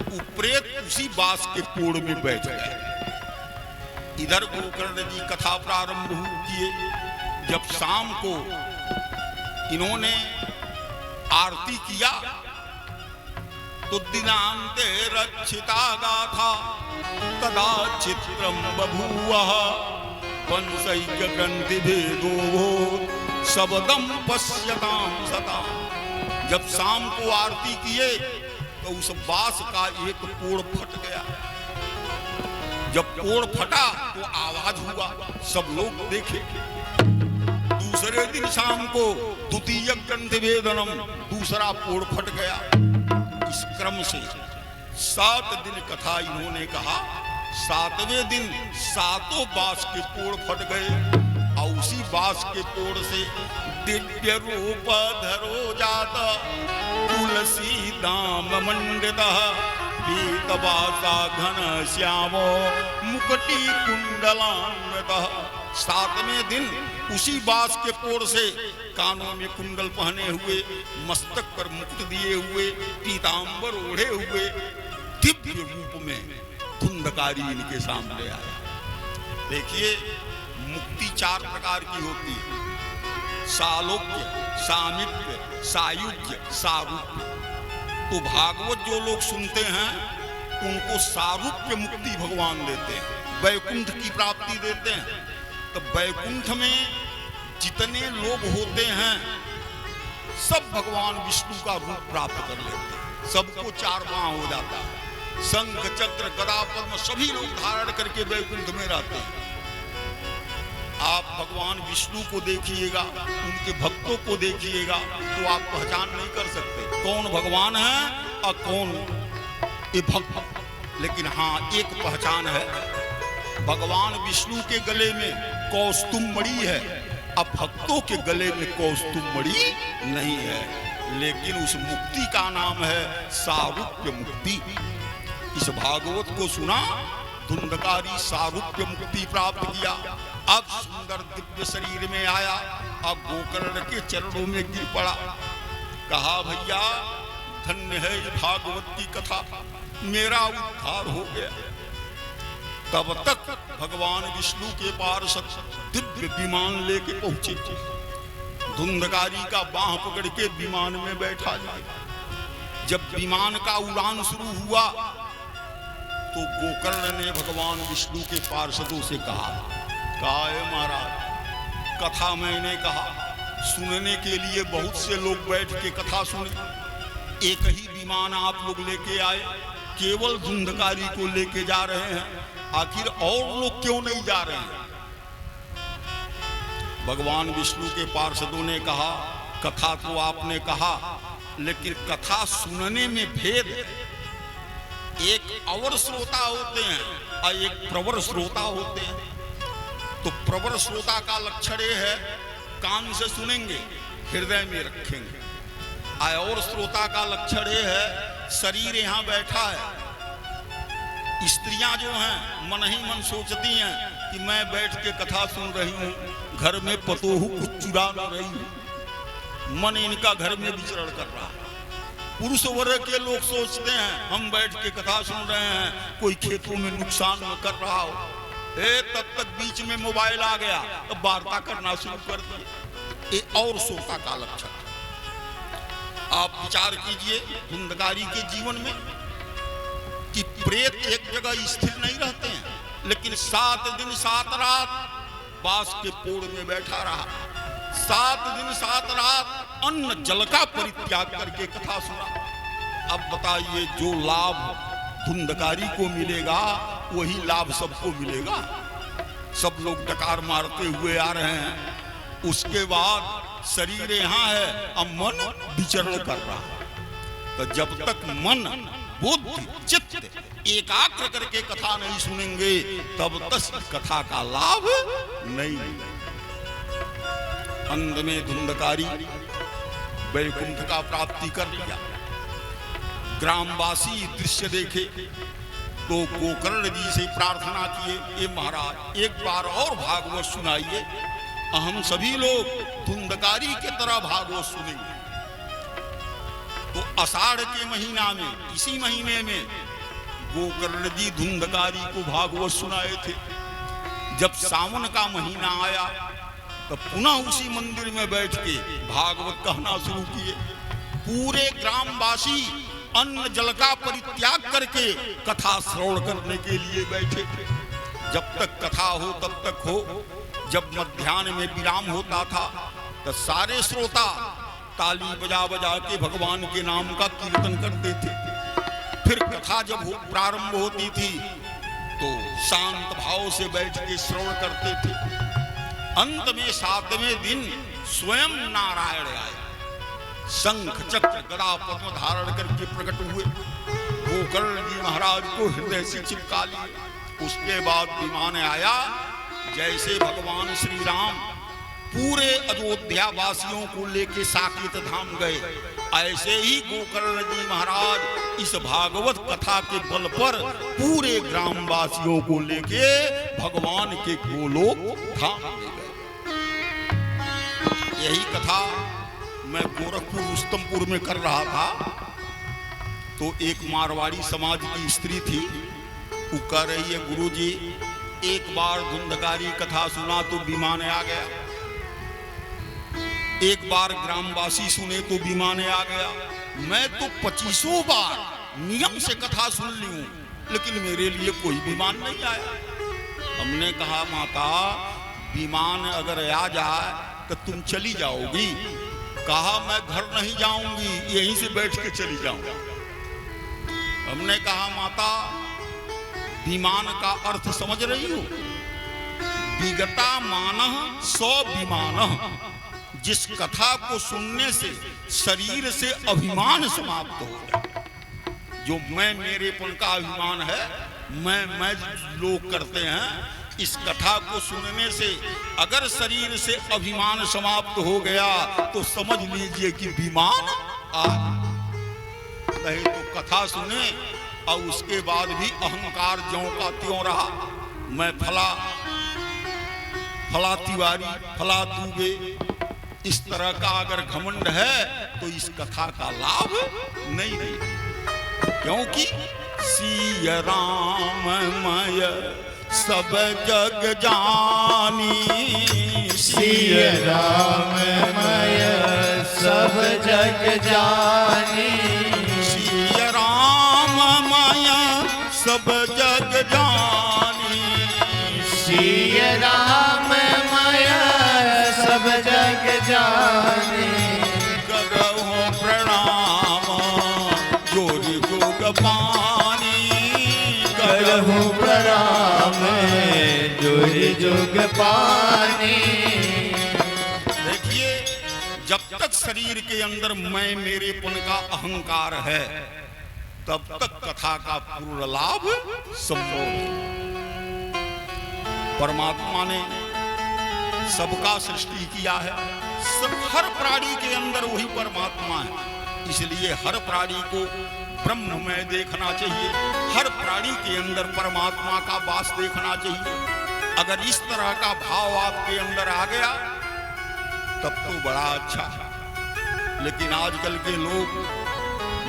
वो प्रेत उसी बास के कोण में बैठ गए। इधर गोकर्ण जी कथा प्रारंभ किए। जब शाम को इन्होंने आरती किया तो दिनांते रक्षिता गाथा तदा चित्रम बभूवः पंचैक ग्रंथि भेदो शब्दम पश्यताम सता। जब शाम को आरती किए तो उस बास का एक कोण फट गया। जब कोण फटा तो आवाज हुआ, सब लोग देखे। दूसरे दिन शाम को द्वितीय ग्रंथि भेदनम, दूसरा कोण फट गया। इस क्रम से 7 दिन कथा इन्होंने कहा। 7वें दिन 7 बास के कोण फट गए और उसी बास के कोण से दिव्य रूप धरो जाता तुलसी दाम मंडितः पीतवासा घन श्यामो मुकुटी कुंडलान्वितः। 7वें दिन उसी बास के कोण से कानों में कुंडल पहने हुए, मस्तक पर मुकुट दिए हुए, पीतांबर ओढ़े हुए दिव्य रूप में धुंधकारी इनके सामने आया। देखिए, मुक्ति 4 प्रकार की होती है। सालोक्य, सामिप्य, सायुज्य, सारूप्य। तो भागवत जो लोग सुनते हैं उनको सारूप्य मुक्ति भगवान देते हैं, वैकुंठ की प्राप्ति देते हैं। तो वैकुंठ में जितने लोग होते हैं सब भगवान विष्णु का रूप प्राप्त कर लेते हैं। सबको 4 बाह हो जाता है। शंख चक्र गदा पद्म सभी लोग धारण करके वैकुंठ में रहते हैं। आप भगवान विष्णु को देखिएगा, उनके भक्तों को देखिएगा तो आप पहचान नहीं कर सकते कौन भगवान है और कौन ये भक्त। लेकिन हाँ, एक पहचान है, भगवान विष्णु के गले में कौस्तुम मणि है, अब भक्तों के गले में कौस्तुम मणि नहीं है। लेकिन उस मुक्ति का नाम है सारूप्य मुक्ति। इस भागवत को सुना, धुंधकारी सारूप्य मुक्ति प्राप्त किया। अब सुंदर दिव्य शरीर में आया। अब गोकर्ण के चरणों में गिर पड़ा। कहा, भैया धन्य है ये भागवत की कथा, मेरा उद्धार हो गया। तब तक भगवान विष्णु के पार्षद दिव्य विमान लेके पहुंचे। धुंधकारी का बाह पकड़ के विमान में बैठा जाए। जब विमान का उड़ान शुरू हुआ तो गोकर्ण ने भगवान विष्णु के पार्षदों से कहा, महाराज कथा मैंने कहा, सुनने के लिए बहुत से लोग बैठ के कथा सुने। एक ही विमान आप लोग लेके आए, केवल धुंधकारी को लेके जा रहे हैं, आखिर और लोग क्यों नहीं जा रहे हैं? भगवान विष्णु के पार्षदों ने कहा, कथा तो आपने कहा, लेकिन कथा सुनने में भेद है। एक अवर श्रोता होते हैं और एक प्रवर श्रोता होते हैं। तो प्रवर श्रोता का लक्षण ये है, कान से सुनेंगे, हृदय में रखेंगे। और श्रोता का लक्षण ये है, शरीर यहाँ बैठा है। स्त्रियां जो हैं मन ही मन सोचती हैं कि मैं बैठ के कथा सुन रही हूँ, घर में पतोहू कुछ चुरा ना रही हूँ। मन इनका घर में विचरण कर रहा है। पुरुष वर्ग के लोग सोचते हैं हम बैठ के कथा सुन रहे हैं, कोई खेतों में नुकसान न कर रहा हो। तब तक बीच में मोबाइल आ गया, अब वार्ता करना शुरू कर दिए। ये और श्रोता का लक्षण। आप विचार कीजिए धुंधकारी के जीवन में कि प्रेत एक जगह स्थिर नहीं रहते हैं, लेकिन 7 दिन 7 रात बास के पोड़ में बैठा रहा। 7 दिन 7 रात अन्न जल का परित्याग करके कथा सुना। अब बताइए, जो लाभ धुंधकारी को मिलेगा वही लाभ सबको मिलेगा। सब लोग डकार मारते हुए आ रहे हैं, उसके बाद शरीर यहाँ है, अब मन विचरण कर रहा है। तो जब तक मन बुद्धि चित्त एकाग्र करके कथा नहीं सुनेंगे तब तक कथा का लाभ नहीं। अंत में धुंधकारी वैकुंठ का प्राप्ति कर लिया। ग्रामवासी दृश्य देखे तो गोकर्ण जी से प्रार्थना किए, ये महाराज एक बार और भागवत सुनाइए, हम सभी लोग धुंधकारी के तरह भागवत सुनेंगे। तो आषाढ़ के महीना में, इसी महीने में गोकर्ण जी धुंधकारी को भागवत सुनाए थे। जब सावन का महीना आया तो पुनः उसी मंदिर में बैठ के भागवत कहना शुरू किए। पूरे ग्रामवासी अन्न जल का परित्याग करके कथा श्रवण करने के लिए बैठे थे। जब तक कथा हो तब तक हो। जब मध्याह्न में विराम होता था तो सारे श्रोता ताली बजा बजा के भगवान के नाम का कीर्तन करते थे। फिर कथा जब प्रारंभ होती थी तो शांत भाव से बैठ के श्रवण करते थे। अंत में 7वें दिन स्वयं नारायण आए, शंख चक्र गदा पद्म धारण करके प्रकट हुए। गोकर्ण जी महाराज को हृदय से चिपका लिए। उसके बाद विमान आया। जैसे भगवान श्री राम पूरे अयोध्या वासियों को लेके साकेत धाम गए, ऐसे ही गोकर्ण जी महाराज इस भागवत कथा के बल पर पूरे ग्रामवासियों को लेके भगवान के गोलोक धाम ले गए। यही कथा मैं गोरखपुर रुस्तमपुर में कर रहा था तो एक मारवाड़ी समाज की स्त्री थी। वो कह रही है, गुरुजी एक बार धुंधकारी कथा सुना तो विमान आ गया, एक बार ग्रामवासी सुने तो विमान आ गया। मैं तो 25 बार नियम से कथा सुन ली हूं, लेकिन मेरे लिए कोई विमान नहीं आया। हमने कहा, माता विमान अगर आ जाए तो तुम चली जाओगी? कहा, मैं घर नहीं जाऊंगी, यहीं से बैठ के चली जाऊंगी। हमने कहा, माता विमान का अर्थ समझ रही हो? विगता मानः सौ विमानः। जिस कथा को सुनने से शरीर से अभिमान समाप्त हो जाए, जो मैं मेरेपन का अभिमान है, मैं लोग करते हैं, इस कथा को सुनने से अगर शरीर से अभिमान समाप्त हो गया तो समझ लीजिए कि विमान आ। नहीं तो कथा सुने और उसके बाद भी अहंकार ज्यों का त्यों रहा। मैं फला तिवारी, फला दूबे, इस तरह का अगर घमंड है तो इस कथा का लाभ नहीं देगी। क्योंकि सिय राम मय सब जग जानी, सिय राम मय सब जग जानी, सिय राम मय सब जग जानी, सिय राम मय सब जग जानी। करहु प्रणाम जोरि जोग पानी, करहु प्रणाम जोरि जोग पानी। देखिए, जब तक शरीर के अंदर मैं मेरेपन का अहंकार है तब तक कथा का पूर्ण लाभ संभव है। परमात्मा ने सबका सृष्टि किया है, सब हर प्राणी के अंदर वही परमात्मा है। इसलिए हर प्राणी को ब्रह्म में देखना चाहिए, हर प्राणी के अंदर परमात्मा का वास देखना चाहिए। अगर इस तरह का भाव आपके अंदर आ गया तब तो बड़ा अच्छा है। लेकिन आजकल के लोग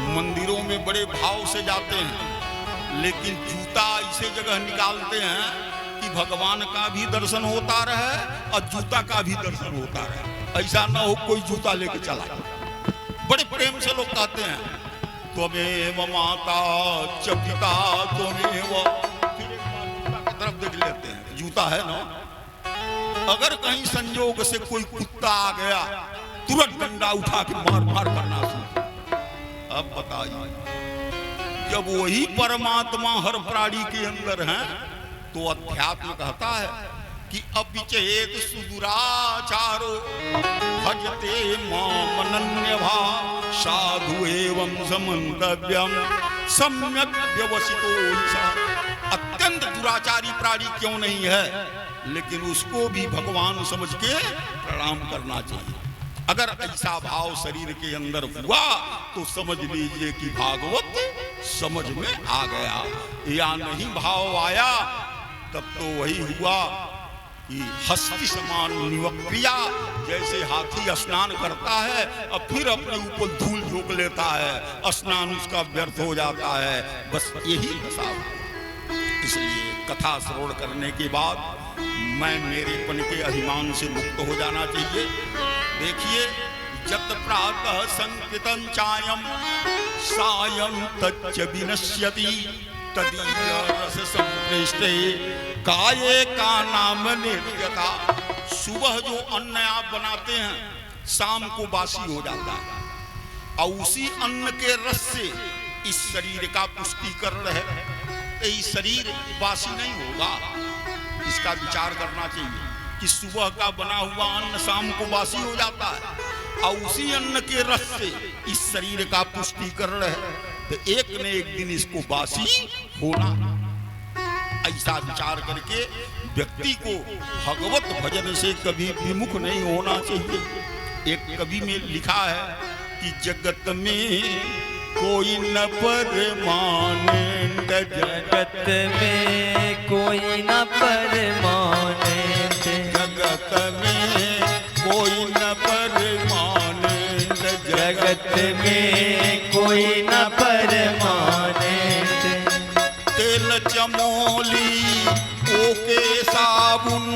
मंदिरों में बड़े भाव से जाते हैं, लेकिन जूता ऐसे जगह निकालते हैं कि भगवान का भी दर्शन होता रहे और जूता का भी दर्शन होता रहे। ऐसा ना हो कोई जूता लेके चला। बड़े प्रेम से लोग कहते हैं, त्वमेव माता च पिता त्वमेव, फिर एक बार जूता की तरफ देख लेते हैं, जूता है ना। अगर कहीं संयोग से कोई कुत्ता आ गया, तुरंत डंडा उठा के मार मार करना शुरू। अब बताइए, जब वही परमात्मा हर प्राणी के अंदर है तो अध्यात्म कहता है कि अपिचेत सुदुराचारो भजते मामनन्य भाव साधु एवं समन्तव्यम सम्यक व्यवसितो स। अत्यंत दुराचारी प्राणी क्यों नहीं है, लेकिन उसको भी भगवान समझ के प्रणाम करना चाहिए। अगर ऐसा भाव शरीर के अंदर हुआ तो समझ लीजिए कि भागवत समझ में आ गया। या नहीं भाव आया तब तो वही हुआ कि हस्ती समान निवक्रिया, जैसे हाथी स्नान करता है और फिर अपने ऊपर धूल झोंक लेता है, स्नान उसका व्यर्थ हो जाता है। बस यही दशा। इसलिए कथा श्रवण करने के बाद मैं मेरेपन के अभिमान से मुक्त हो जाना चाहिए। देखिए, जत प्रातः संकृतं चायम सायं तच्च विनश्यति तदीय रस संप्रेष्टे काये का नाम निर्गता। सुबह जो अन्न आप बनाते हैं शाम को बासी हो जाता है, और उसी अन्न के रस से इस शरीर का पुष्टिकरण है। तो ये शरीर बासी नहीं होगा, इसका विचार करना चाहिए कि सुबह का बना हुआ अन्न शाम को बासी हो जाता है, और उसी अन्न के रस से इस शरीर का पुष्टिकरण है। तो एक न एक दिन इसको बासी होना। ऐसा विचार करके व्यक्ति को भगवत भजन से कभी विमुख नहीं होना चाहिए। एक कवि में लिखा है कि जगत में कोई न परमाने, जगत में कोई न परमाने, जगत में कोई न परमाने, जगत में कोई न परमाने। तेल चमोली ओके साबुन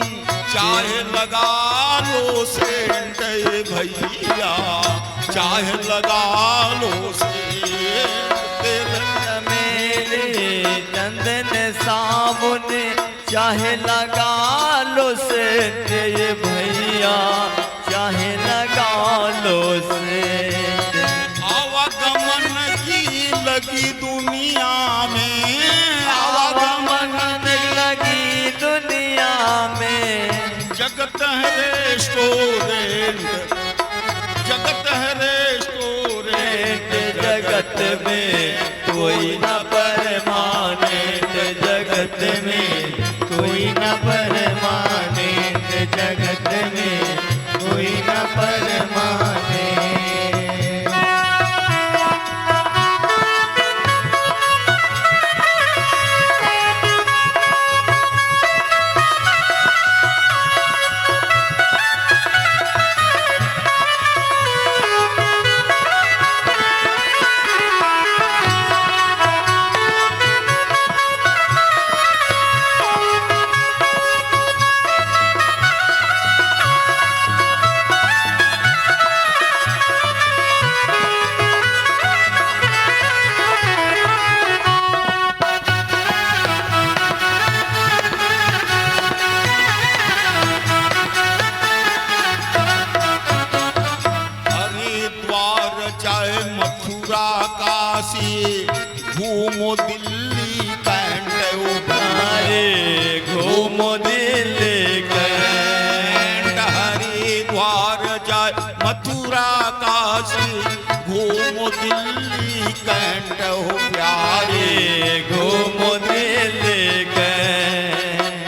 चाहे लगा लो सेंट भैया, चाहे लगा लो सेंट। तेल मेरे चंदन साबुन चाहे लगा लो सेंट भैया, चाहे लगा लो सेंट। आवागमन की लगी दुनिया में, आवागमन लगी दुनिया में, जगत है रेस्टोरेंट, जगत है रेस्टोरेंट। जगत में कोई न परमानेंट, जगत में कोई न परमानेंट, जगत में कोई न परमानेंट। घूमो दिल्ली कैंट उभारे, घूमो दिल्ली कैंट, हरिद्वार जाए मथुरा काशी, घूमो दिल्ली कैंट हो प्यारे, घूमो दिल्ली कैंट।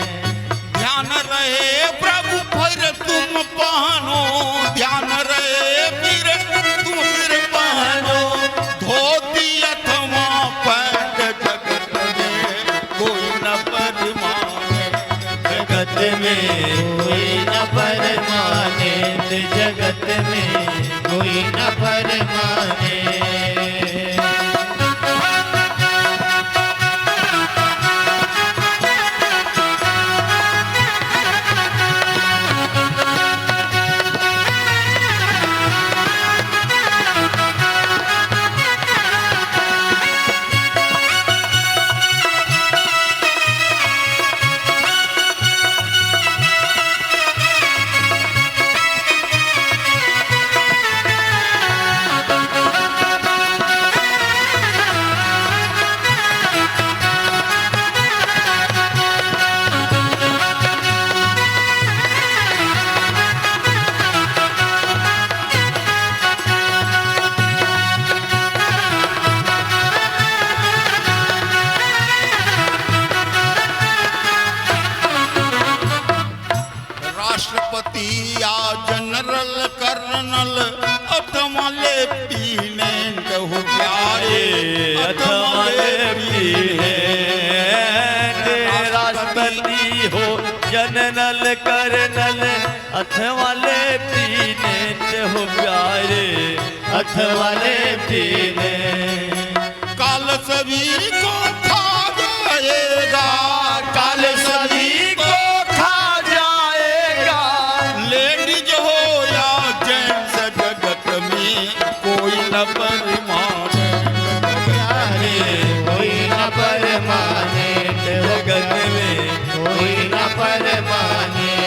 ध्यान रहे प्रभु फिर तुम पहनो, ध्यान रहे फिर तुम फिर पहनो धोती अथवा पैंट। जगत में कोई न परमाने, जगत में कोई न परमाने, जगत में कोई न परमाने। अथवाले पीने राष्ट्रपति हो जनरल कर्नल अथवाले पीने हो प्यारे अथवाले पीने काल सभी को खा जाएगा, काल सभी को खा जाएगा। लेडीज हो या जेंट्स जगत में कोई न परमाने प्यारे कोई न परमाने, जगत में कोई न परमाने।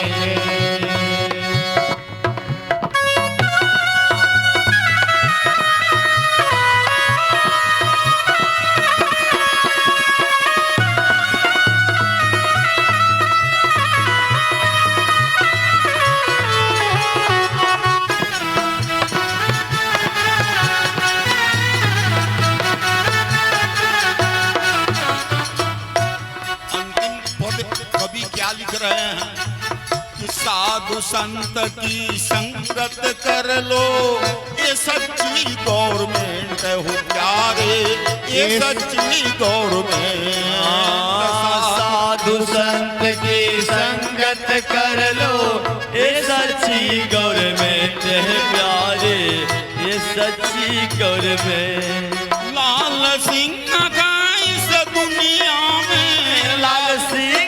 लिख रहे हैं कि साधु संत की संगत कर लो, ये सच्ची गवर्नमेंट हो प्यारे, ये सच्ची गवर्नमेंट। साधु संत की संगत कर लो, ये सच्ची गवर्नमेंट है प्यारे, ये सच्ची गवर्नमेंट। लाल सिंह का इस दुनिया में, लाल सिंह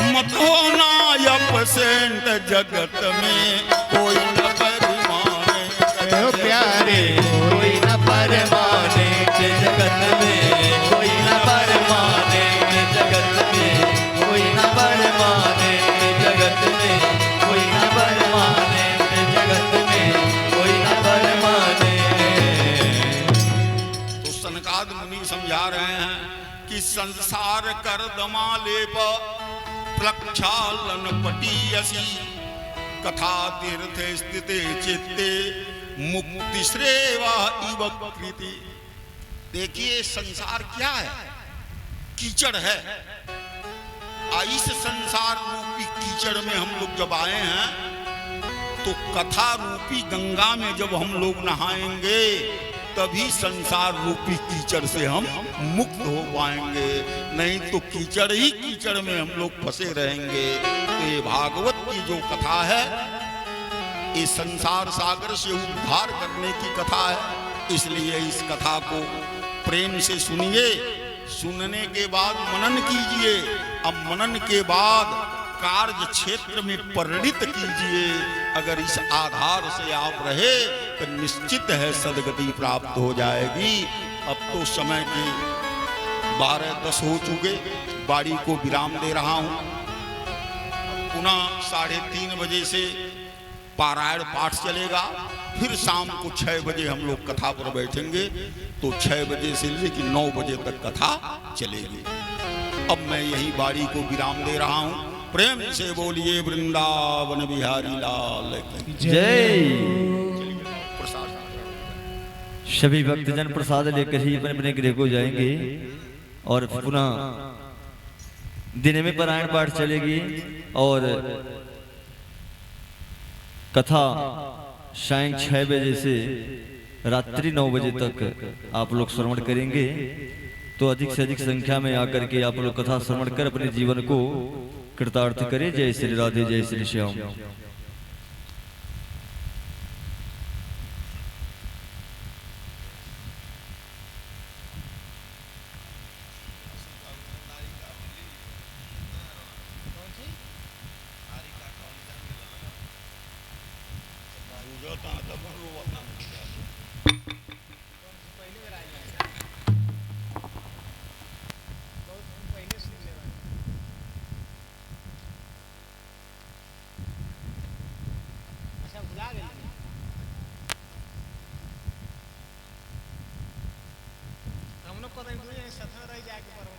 मत होना अपसेंट जगत में कोई न परमाने प्यारे कोई न परमाने जगत में, कोई न परमाने जगत में, कोई न परमाने जगत में, कोई न परमाने जगत में, कोई न परमाने। तो सनकाद मुनि समझा रहे हैं कि संसार कर दमालेप प्रक्षालन पटीयसी, कथा तीर्थ स्थिते चित्ते मुक्ति श्रेवा इव कृति। देखिए संसार क्या है, कीचड़ है। इस संसार रूपी कीचड़ में हम लोग जब आए हैं तो कथा रूपी गंगा में जब हम लोग नहाएंगे तभी संसार रूपी कीचड़ से हम मुक्त हो पाएंगे, नहीं तो कीचड़ ही कीचड़ में हम लोग फंसे रहेंगे। तो ये भागवत की जो कथा है ये संसार सागर से उद्धार करने की कथा है, इसलिए इस कथा को प्रेम से सुनिए, सुनने के बाद मनन कीजिए, अब मनन के बाद कार्य क्षेत्र में परिणित कीजिए। अगर इस आधार से आप रहे तो निश्चित है सदगति प्राप्त हो जाएगी। अब तो समय के 12:10 हो चुके, बाड़ी को विराम दे रहा हूं। पुनः 3:30 बजे से पारायण पाठ चलेगा, फिर शाम को 6 बजे हम लोग कथा पर बैठेंगे, तो 6 बजे से लेकर 9 बजे तक कथा चलेगी। अब मैं यही बाड़ी को विराम दे रहा हूं। प्रेम से बोलिए वृंदावन बिहारी लाल की जय। प्रसाद सभी भक्तजन प्रसाद लेकर ही अपने अपने गृह को जाएंगे और पुनः दिन में पारायण पाठ चलेगी और कथा शाम 6 बजे से रात्रि 9 बजे तक आप लोग श्रवण करेंगे। तो अधिक से अधिक संख्या में आकर के आप लोग कथा श्रवण कर अपने जीवन को कृतार्थ करें। जय श्री राधे, जय श्री श्याम। हम लोग को तो सथा रह जाके